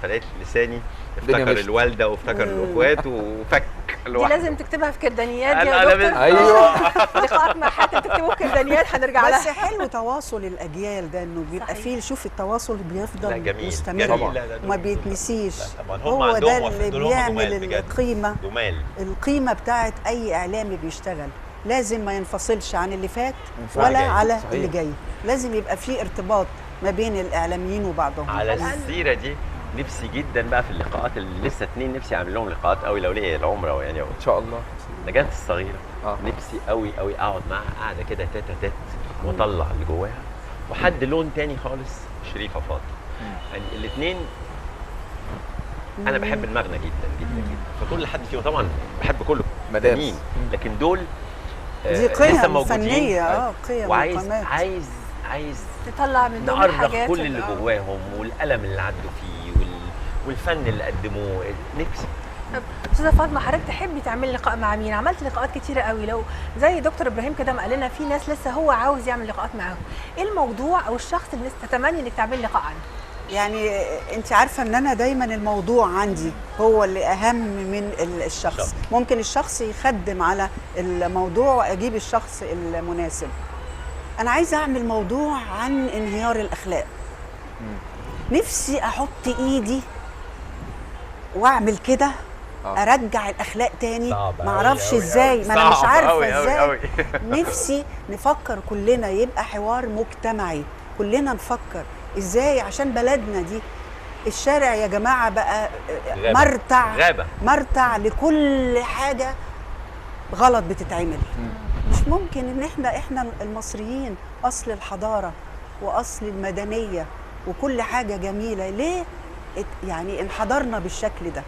فلقيت لساني
الدنيا
افتكر
مشت.
الوالده وافتكر الاخوات وفك
دي
لوحده.
لازم تكتبها في كردانيات
أنا
يا
لابس-
دكتور.
ايوه
لقاءات مع حاتم تكتبوا في كردانيات هنرجع
بس
لها.
حلو تواصل الاجيال ده، انه بيبقى
صحيح.
فيه، شوف التواصل
لا
بيفضل
جميل
مستمر
جميل. لا،
وما
دول-
بيتنسيش.
لا، طبعا هم
هو
عندهم
ده اللي
دول هم جمال
بيعمل
بجد.
القيمه،
جمال.
القيمه بتاعت اي اعلامي بيشتغل. لازم ما ينفصلش عن اللي فات
ينفع
ولا
جاي.
على
صحيح.
اللي جاي. لازم يبقى فيه ارتباط ما بين الاعلاميين وبعضهم.
على السيره دي نفسي جدا بقى في اللقاءات اللي لسه اتنين نفسي اعمل لهم لقاءات قوي لو ليا العمر يعني.
ان شاء الله.
نجاة الصغيره
اه
نفسي قوي قوي اقعد معاها قاعده كده تاتا تات واطلع اللي جواها. وحد لون تاني خالص شريفه فاضل. يعني الاثنين انا بحب المغنى جدا جدا جدا، فكل حد فيهم طبعا بحب كله
مدارس.
تانيين، لكن دول
دي
لسه
قيم
موجودين.
فنيه، قيم
وعايز
وقامات.
عايز
تطلع من ضمن
نأرخ
الحاجات
كل اللي جواهم والألم اللي عدوا فيه والفن اللي قدموه. نفسي
استاذه فاطمه، حضرتك تحبي تعملي لقاء مع مين؟ عملت لقاءات كتيره قوي، لو زي دكتور ابراهيم كده ما قال لنا في ناس لسه هو عاوز يعمل لقاءات معاهم، ايه الموضوع او الشخص اللي تتمني انك تعملي لقاء عنه؟
يعني انت عارفه ان انا دايما الموضوع عندي هو اللي اهم من الشخص. ممكن الشخص يخدم على الموضوع واجيب الشخص المناسب. انا عايزه اعمل موضوع عن انهيار الاخلاق. نفسي احط ايدي واعمل كده، ارجع الاخلاق تاني. ما اعرفش ازاي، ما انا مش عارفه ازاي. نفسي نفكر كلنا، يبقى حوار مجتمعي، كلنا نفكر ازاي عشان بلدنا دي. الشارع يا جماعه بقى مرتع لكل حاجه غلط بتتعمل. مش ممكن ان احنا المصريين اصل الحضاره واصل المدنيه وكل حاجه جميله، ليه يعني انحدرنا بالشكل ده؟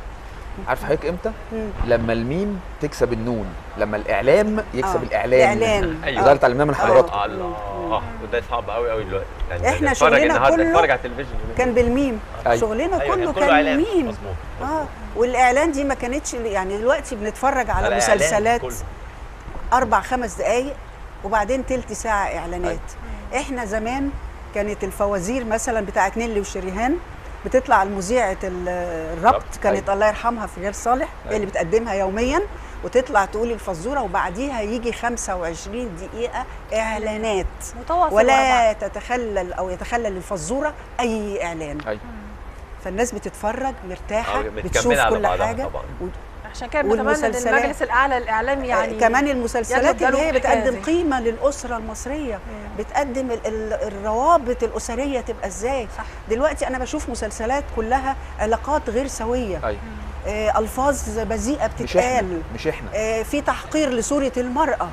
عارف حضرتك امتى؟ لما الميم تكسب النون، لما الاعلام يكسب الاعلان.
ايوه
ده اللي اتعلمناه من حضراتكم.
الله وده صعب قوي قوي دلوقتي. يعني
احنا شغلنا كله
نتفرج على التلفزيون
كان بالميم. شغلنا كله كان ميم.
مظبوط.
والاعلان دي ما كانتش يعني دلوقتي بنتفرج على مسلسلات 4-5 دقايق وبعدين تلت ساعه اعلانات. احنا زمان كانت الفوازير مثلا بتاعت نيلي وشريهان بتطلع المذيعه الربط كانت
أيوة.
الله يرحمها في غير صالح، هي اللي بتقدمها يوميا، وتطلع تقول الفزوره وبعديها يجي 25 دقيقه اعلانات
متواصل
ولا تتخلل او يتخلل الفزوره اي اعلان.
أيوة.
فالناس بتتفرج مرتاحه،
متكملة
بتشوف
على
كل
بعضها
حاجه
طبعاً.
عشان كده بنتمنى ان
والمسلسلات.
المجلس الاعلى للاعلام يعني
كمان المسلسلات
ياخد
اللي هي
باله من الحكاية
بتقدم
دي.
قيمه للاسره المصريه، بتقدم الروابط الاسريه تبقى ازاي.
صح.
دلوقتي انا بشوف مسلسلات كلها علاقات غير سويه،
أيوة.
الفاظ بذيئه
مش احنا
بتتقال،
مش احنا
في تحقير لصوره المراه،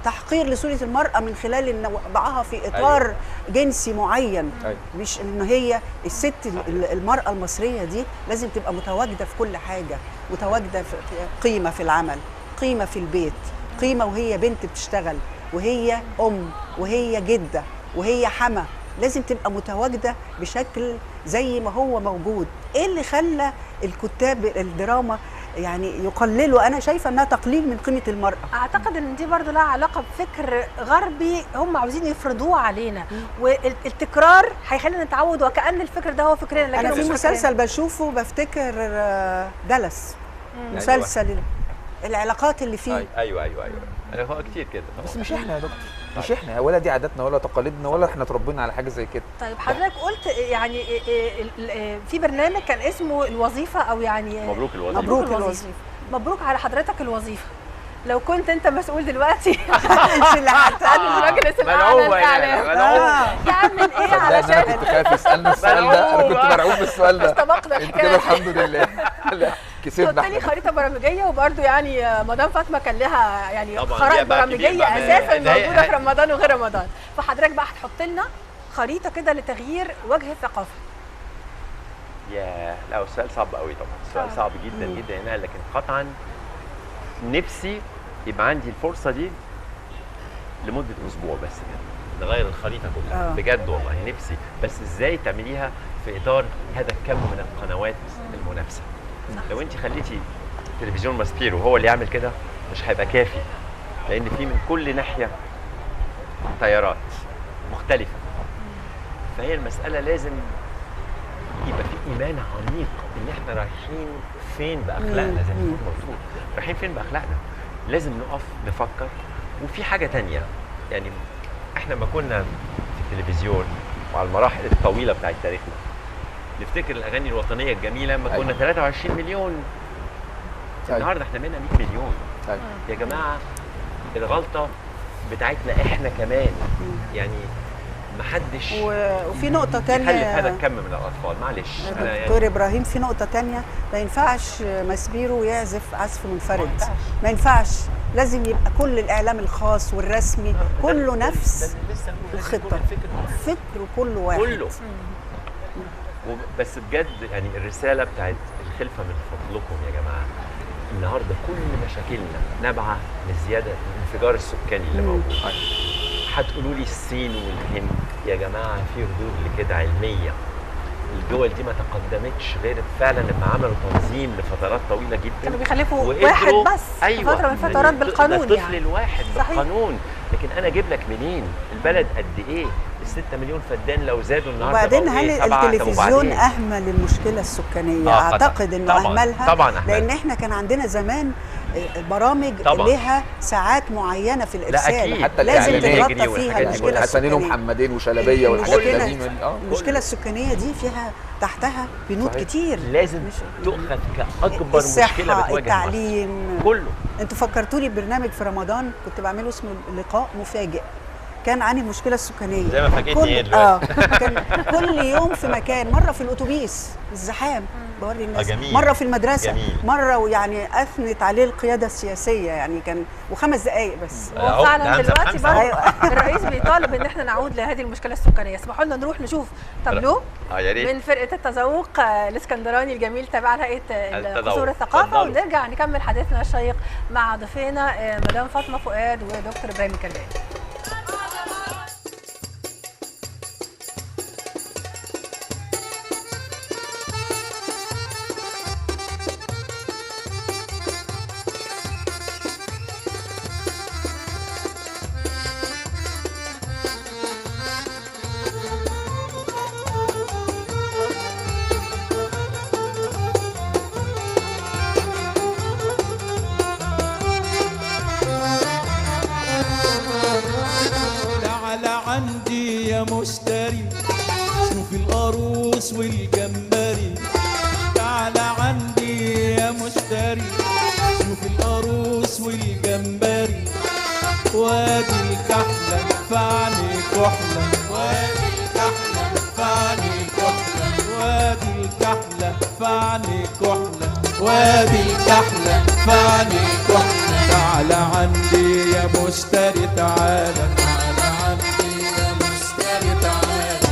تحقير لصوره المراه من خلال ان وضعها في اطار
أيوة.
جنسي معين.
أيوة.
مش ان هي الست المراه المصريه دي لازم تبقى متواجده في كل حاجه، متواجده في قيمه في العمل، قيمه في البيت، قيمه وهي بنت بتشتغل، وهي ام، وهي جده، وهي حما، لازم تبقى متواجده بشكل زي ما هو موجود. ايه اللي خلى الكتاب الدراما يعني يقللوا؟ انا شايفه انها تقليل من قيمه المراه.
اعتقد ان دي برضو لها علاقه بفكر غربي هم عاوزين يفرضوه علينا، والتكرار هيخلينا نتعود وكأن الفكر ده هو فكرنا، لكن
انا
هو
في
مش
مسلسل بشوفه بفتكر دالاس، مسلسل العلاقات اللي فيه.
ايوه هو كتير كده
بس مش احنا يا دكتور، مش احنا، ولا دي عاداتنا ولا تقاليدنا ولا احنا اتربينا على حاجه زي كده.
طيب حضرتك قلت يعني في برنامج كان اسمه الوظيفه، او يعني
مبروك الوظيفه.
مبروك الوظيفه.
مبروك على حضرتك الوظيفه. لو كنت انت مسؤول دلوقتي
انت اللي
هتقدم المجلس الاعلى للاعلام يعمل ايه
صدقني ان انا
علشان
كنت خايف يسالنا السؤال ده، انا كنت مرعوب بالسؤال ده.
استبقنا
انت
الحكايه
كده الحمد لله. لا كسبنا
تحط لي
احنا.
خريطه برامجيه، وبرده يعني مدام فاطمه كان لها يعني
طبعاً،
خرائط
دي بقى كبير
برامجيه
بقى.
اساسا
ده هي-
موجوده في رمضان وغير رمضان، فحضرتك بقى هتحط لنا خريطه كده لتغيير وجه الثقافه.
ياه، لا السؤال صعب قوي طبعا، السؤال صعب جدا جدا هنا، لكن قطعا نفسي يبقى عندي الفرصه دي لمده اسبوع بس كده نغير الخريطه كلها. بجد والله نفسي، بس ازاي تعمليها في اطار هذا الكم من القنوات المنافسه. لو انت خليتي تلفزيون ماسبيرو هو اللي يعمل كده مش هيبقى كافي، لان في من كل ناحيه تيارات مختلفه، فهي المساله لازم يبقى في ايمان عميق ان احنا رايحين فين باخلاقنا، زي ما بيقول المفروض رايحين فين باخلاقنا، لازم نقف نفكر. وفي حاجه تانية، يعني احنا لما كنا في التلفزيون وعلى المراحل الطويله بتاعت تاريخنا نفتكر الاغاني الوطنيه الجميله لما كنا 23 مليون، النهارده احنا بقينا 100 مليون. يا جماعه الغلطه بتاعتنا احنا كمان، يعني محدش
وفي نقطة تانية
يخلف هذا الكم من الأطفال. معلش أنا
دكتور إبراهيم، في نقطة تانية، ما ينفعش ماسبيرو يعزف عزف منفرد، ما ينفعش، لازم يبقى كل الإعلام الخاص والرسمي كله نفس الخطة، فكره كله واحد
كله. بس بجد يعني الرسالة بتاعت الخلفة من فضلكم يا جماعة، النهارده كل مشاكلنا نابعة من زيادة الانفجار السكاني اللي موجود. هتقولوا لي الصين والهند، يا جماعه في ردود لكده علميه. الدول دي ما تقدمتش غير فعلا لما عملوا تنظيم لفترات طويله جدا،
كانوا بيخلفوا واحد بس
أيوة.
فتره من الفترات بالقانون،
الطفل
يعني
الواحد
صحيح.
بالقانون، لكن انا اجيب لك منين؟ البلد قد ايه؟ ال6 مليون فدان لو زادوا النهارده
وبعدين هل التلفزيون
أهمل
اهمل المشكله السكانيه؟ اعتقد انه اهملها
طبعا
لان احنا كان عندنا زمان برامج لها ساعات معينه في الارسال،
حتى
لازم تتغطى فيها المشكله
حسنين
السكانيه
ومحمدين وشلبيه والحاجات القديمه دي.
المشكله السكانيه دي فيها تحتها بنود كتير
لازم تؤخذ كاكبر مشكله بتواجه
التعليم
كله.
انتوا فكرتوني ببرنامج في رمضان كنت بعمله اسمه لقاء مفاجئ، كان عن المشكله السكانيه
زي ما فاجئتني دلوقتي.
كان كل يوم في مكان، مره في الاتوبيس الزحام بوري الناس،
جميل.
مره في المدرسه،
جميل.
مره ويعني اثنت عليه القياده السياسيه، يعني كان و5 دقائق بس.
وفعلا دلوقتي برضه الرئيس بيطالب ان احنا نعود لهذه المشكله السكانيه. اسمحوا لنا نروح نشوف تابلو من فرقه التذوق الاسكندراني الجميل تابع لهيئه قصور الثقافه، ونرجع نكمل حديثنا الشيق مع ضيفينا مدام فاطمه فؤاد ودكتور ابراهيم الكلباني.
عندي يا مشتري، شوف القاروص والجمبري. تعالى عندي يا مشتري، شوف القاروص والجمبري. وادي الكحلة فعني كحلة، وادي الكحلة فعني كحلة، وادي الكحلة فعني كحلة، وادي الكحلة فعني كحلة. تعالى عندي يا مشتري، تعالى تعالى عندي يا مشتري تعالى.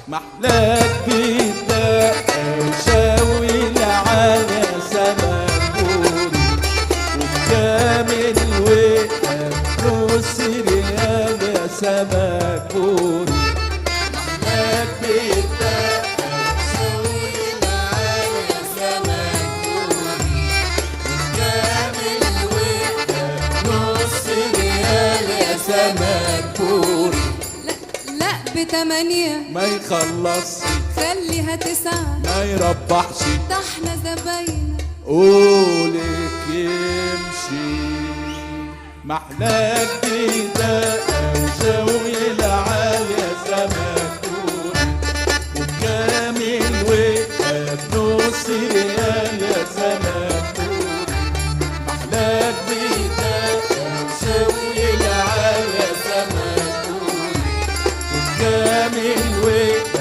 محلاك بالدق وشاوي العالي سمك بوري، وبكامل وقف نص ريال يا سمك بوري. محلاك بالدق وشاوي العالي سمك بوري، وبكامل وقف نص ريال يا سمك بوري.
لا ب8
ما يخلصش،
خليها 9
ما يربحش،
ده احنا زباين.
قولك يمشي. محلاك بدق وشوي العالي سمك بوري، وبكامل وقف نص ريال يا سمك بوري. محلاك بدق وشوي العالي سمك بوري، وبكامل وقف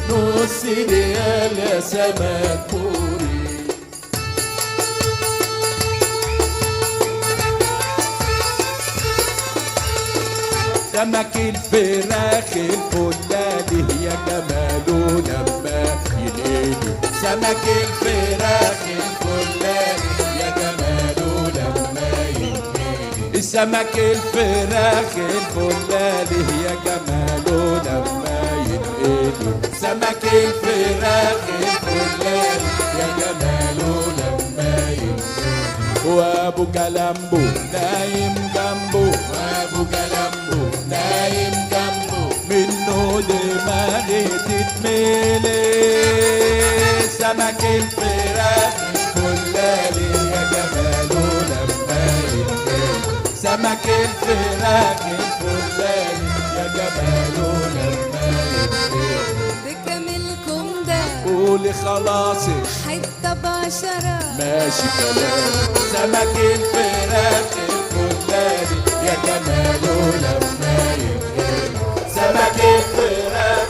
نص ريال يا سمك بوري. سمك الفراخ الفلاني يا جماله لما ينقلي. سمك الفراخ الفلاني يا جماله لما ينقلي. سمك الفراخ الفلاني يا جماله لما ينقلي. سمك الفراخ الفلاني يا جماله لما ينقلي. وابو جلامبو نايم جنبه، وابو جلامبو نايم جنبه، منه دماغي تتملي. سمك الفراخ الفلاني يا جماله لما ينقلي. سمك الفراخ الفلاني يا جماله لما ينقلي.
بكاملكم ده
قولي خلاصي
حتة ب10
ماشي كلام. سمك الفراخ الفلاني يا جماله لما ينقلي. سمك الفراخ.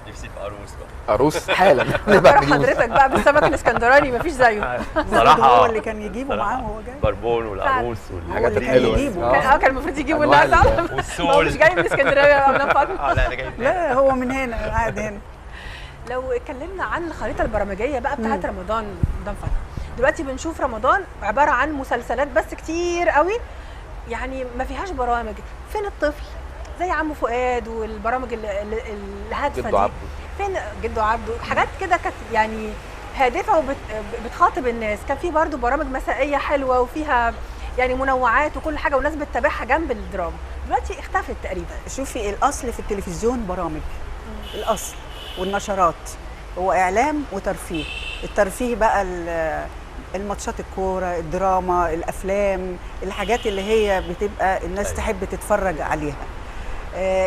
نفسي في قاروص بقى.
عروس حالا
فكر حضرتك بقى بالسمك الاسكندراني مفيش زيه.
صراحه هو اللي كان يجيبه معاه وهو جاي.
بربون والقاروص
الحاجات
اللي كان
الحلوه
يجيبه.
كان المفروض يجيبوا
أنواع
الناس على
والسول.
هو مش جاي من اسكندريه يا مدام فاطمه.
لا انا جاي.
لا هو من هنا قاعد هنا.
لو اتكلمنا عن الخريطه البرامجيه بقى بتاعت رمضان مدام فاطمه، دلوقتي بنشوف رمضان عباره عن مسلسلات بس كتير قوي، يعني ما فيهاش برامج. فين الطفل زي عمو فؤاد والبرامج الهادفه
جدو
دي؟
عبده.
فين جدو عبده؟ حاجات كده كانت يعني هادفه وبتخاطب الناس. كان في برضو برامج مسائيه حلوه وفيها يعني منوعات وكل حاجه والناس بتتابعها جنب الدراما. دلوقتي اختفت تقريبا.
شوفي الاصل في التلفزيون برامج، الاصل والنشرات هو اعلام وترفيه. الترفيه بقى الماتشات الكوره، الدراما، الافلام، الحاجات اللي هي بتبقى الناس تحب تتفرج عليها.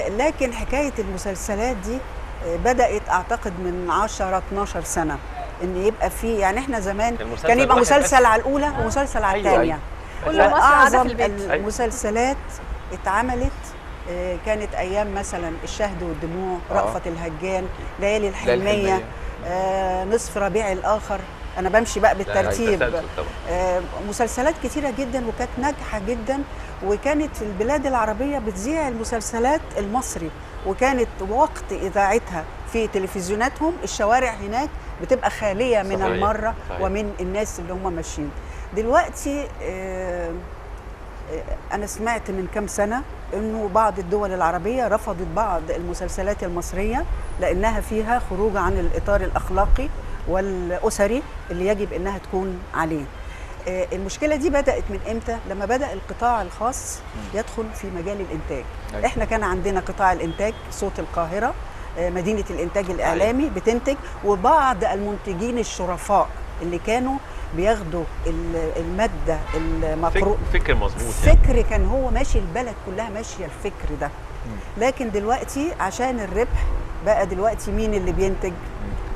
لكن حكايه المسلسلات دي بدات اعتقد من 10-12 سنه ان يبقى في، يعني احنا زمان كان يبقى مسلسل على الاولى ومسلسل على الثانيه.
كل مصر قاعده
اعظم
في البيت.
المسلسلات اتعملت كانت ايام مثلا الشهد والدموع، رأفت الهجان، ليالي الحلميه، نصف ربيع الاخر. انا بمشي بقى بالترتيب. مسلسلات كتيره جدا وكانت ناجحه جدا، وكانت في البلاد العربيه بتذيع المسلسلات المصري، وكانت وقت اذاعتها في تلفزيوناتهم الشوارع هناك بتبقى خاليه من
صحيح.
المره
صحيح.
ومن الناس اللي هم ماشيين. دلوقتي أنا سمعت من كام سنة إنه بعض الدول العربية رفضت بعض المسلسلات المصرية لأنها فيها خروج عن الإطار الأخلاقي والأسري اللي يجب إنها تكون عليه. المشكلة دي بدأت من إمتى؟ لما بدأ القطاع الخاص يدخل في مجال الإنتاج. إحنا كان عندنا قطاع الإنتاج، صوت القاهرة، مدينة الإنتاج الإعلامي بتنتج، وبعض المنتجين الشرفاء اللي كانوا بياخدوا الماده المقروء.
فكر مظبوط يعني.
فكر كان هو ماشي، البلد كلها ماشيه الفكر ده. لكن دلوقتي عشان الربح بقى دلوقتي مين اللي بينتج؟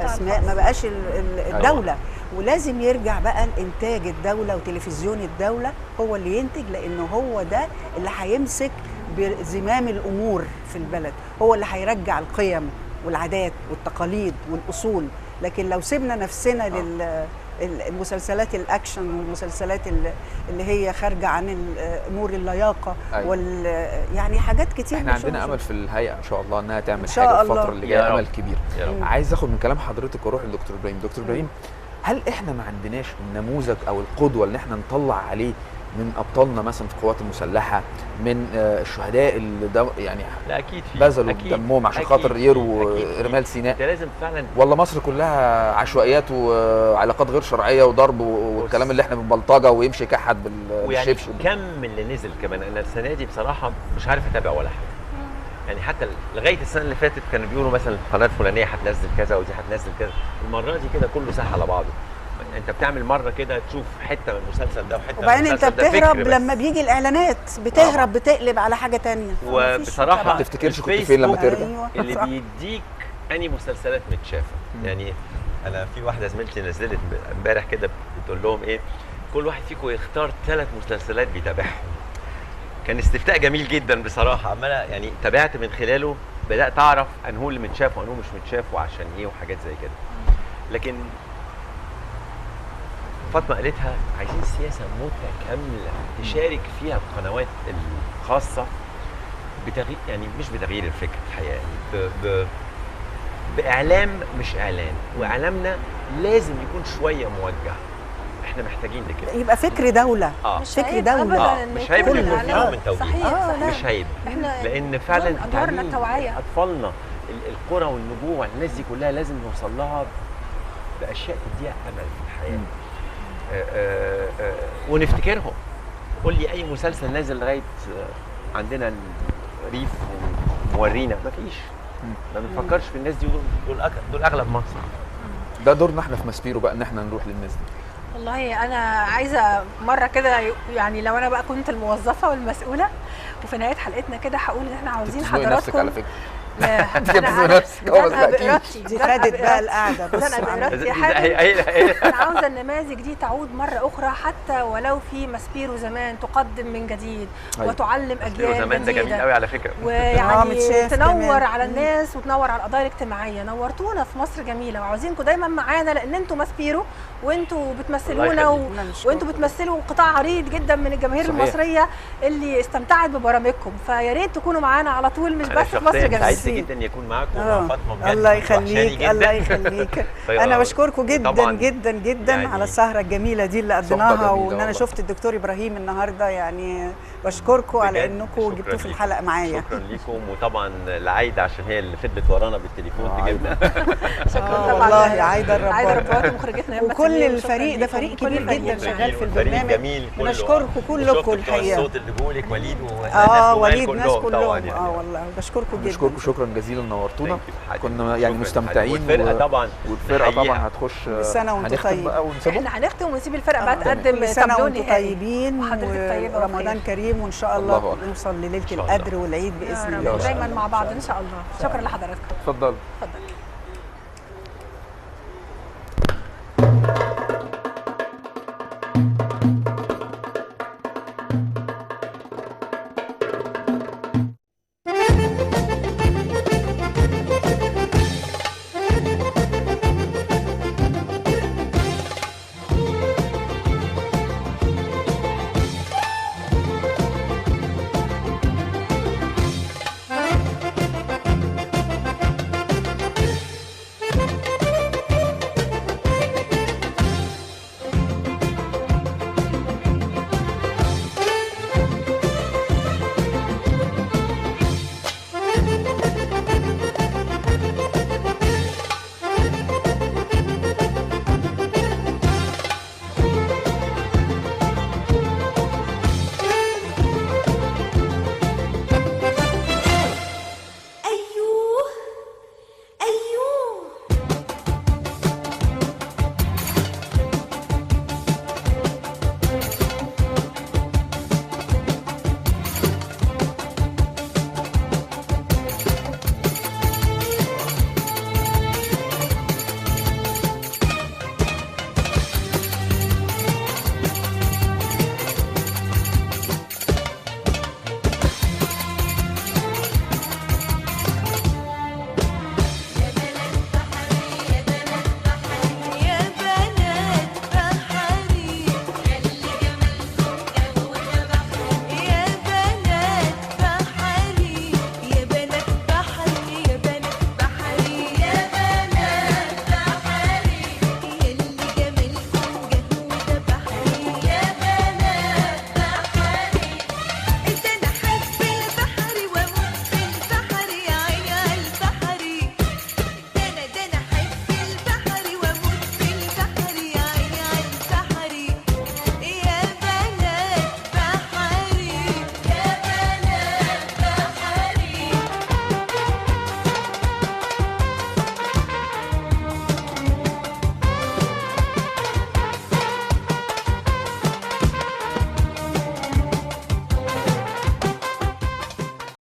اسماء، ما بقاش الدوله. ولازم يرجع بقى الانتاج الدوله وتلفزيون الدوله هو اللي ينتج، لانه هو ده اللي هيمسك بزمام الامور في البلد، هو اللي هيرجع القيم والعادات والتقاليد والاصول. لكن لو سيبنا نفسنا للمسلسلات الاكشن والمسلسلات اللي هي خارجه عن امور اللياقه يعني حاجات كتير.
احنا عندنا امل في الهيئه ان شاء الله انها تعمل
شاء
حاجه
الله.
الفتره اللي جايه، امل كبير.
رب.
عايز اخد من كلام حضرتك واروح لدكتور ابراهيم. دكتور ابراهيم، هل احنا ما عندناش النموذج او القدوه اللي احنا نطلع عليه من ابطالنا مثلا في القوات المسلحه، من الشهداء اللي يعني
لا اكيد في
بذلوا دمهم عشان خاطر يروا رمال سيناء؟
ده لازم فعلا.
ولا مصر كلها عشوائيات وعلاقات غير شرعيه وضرب والكلام اللي احنا بالبلطجه ويمشي يكحد بالشبشب؟
كم اللي نزل كمان. انا السنه دي بصراحه مش عارف اتابع ولا حاجه يعني. حتى لغايه السنه اللي فاتت كانوا بيقولوا مثلا القناه الفلانيه هتنزل كذا ودي هتنزل كذا. المره دي كده كله ساح على بعضه. انت بتعمل مره كده تشوف حته من المسلسل ده وحته من
وبعدين
المسلسل
انت
ده.
بتهرب لما بيجي الاعلانات، بتهرب بتقلب على حاجه تانية.
وبصراحه
ما تفتكرش كنت فين لما ترجع.
اللي بيديك اني مسلسلات متشافه يعني. انا في واحده زميلتي نزلت امبارح كده بتقول لهم ايه، كل واحد فيكم يختار 3 مسلسلات بيتابعهم. كان استفتاء جميل جدا بصراحه. عماله يعني تابعت من خلاله، بدات اعرف انه اللي متشاف وانه مش متشاف وعشان ايه وحاجات زي كده. لكن فاطمه قالتها عايزين سياسه متكامله تشارك فيها القنوات الخاصه بتغيير، يعني مش بتغيير الفكر الحقيقه يعني، باعلام مش اعلان. واعلامنا لازم يكون شويه موجه. احنا محتاجين لكده.
يبقى فكر دوله.
مش
فكر
عيب
دوله.
مش عيب ان يكون في نوع من توجيه.
صحيح.
مش عيب. لان فعلا
ادوارنا التوعيه.
اطفالنا القرى والنجوع الناس دي كلها لازم نوصل لها باشياء تديها امل في الحياه. ونفتكرهم. قول لي اي مسلسل نازل لغايه عندنا الريف ومورينا، مفيش. ما بنفكرش في الناس دي. دول اغلب مصر.
ده دورنا احنا في ماسبيرو بقى، ان احنا نروح للناس دي.
والله انا عايزه مره كده يعني لو انا بقى كنت الموظفه والمسؤوله وفي نهايه حلقتنا كده هقول ان احنا عاوزين حضراتكم
نفسك على فكره.
دي خدت بقى القعده. بس
انا عاوزه النماذج دي تعود مره اخرى، حتى ولو في ماسبيرو زمان تقدم من جديد وتعلم اجيال
زمان ده جميل قوي على فكره.
ويعني تنور على الناس وتنور على القضايا الاجتماعيه. نورتونا في مصر جميله، وعاوزينكم دايما معانا لان انتوا ماسبيرو وانتوا بتمثلونا وانتوا بتمثلوا قطاع عريض جدا من الجماهير المصريه اللي استمتعت ببرامجكم. فيا ريت تكونوا معانا على طول، مش بس في مصر جميله.
سعيد جدا يكون معاكم مع فاطمه بجد.
الله يخليك. الله يخليك. انا بشكركم جدا جدا جدا يعني على السهره الجميله دي اللي قضيناها، وان انا شفت الدكتور ابراهيم النهارده. يعني بشكركم على انكم جبتوه في الحلقه معايا.
شكرا ليكم. وطبعا لعايده عشان هي اللي فضلت ورانا بالتليفون تجيبنا.
شكرا
والله عايده
الرباط مخرجتنا
وكل الفريق ده فريق كبير جدا شغال في البرنامج.
جميل.
بشكركم كلكم الحقيقه.
الصوت اللي جولك وليد
وليد ناس كلهم. والله بشكركم جدا.
بشكركم شكرا جزيلا، نورتونا. كنا يعني مستمتعين.
والفرقه طبعا
هتخش
سنه وانتم طيبين.
احنا هنختم ونسيب الفرقه بقى تقدم
سنه وانتم طيبين
وحضرتك طيبه
ورمضان كريم، وان شاء الله نوصل لليله القدر والعيد باذن الله.
دايما مع بعض ان شاء الله. شكرا لحضراتكم.
اتفضل.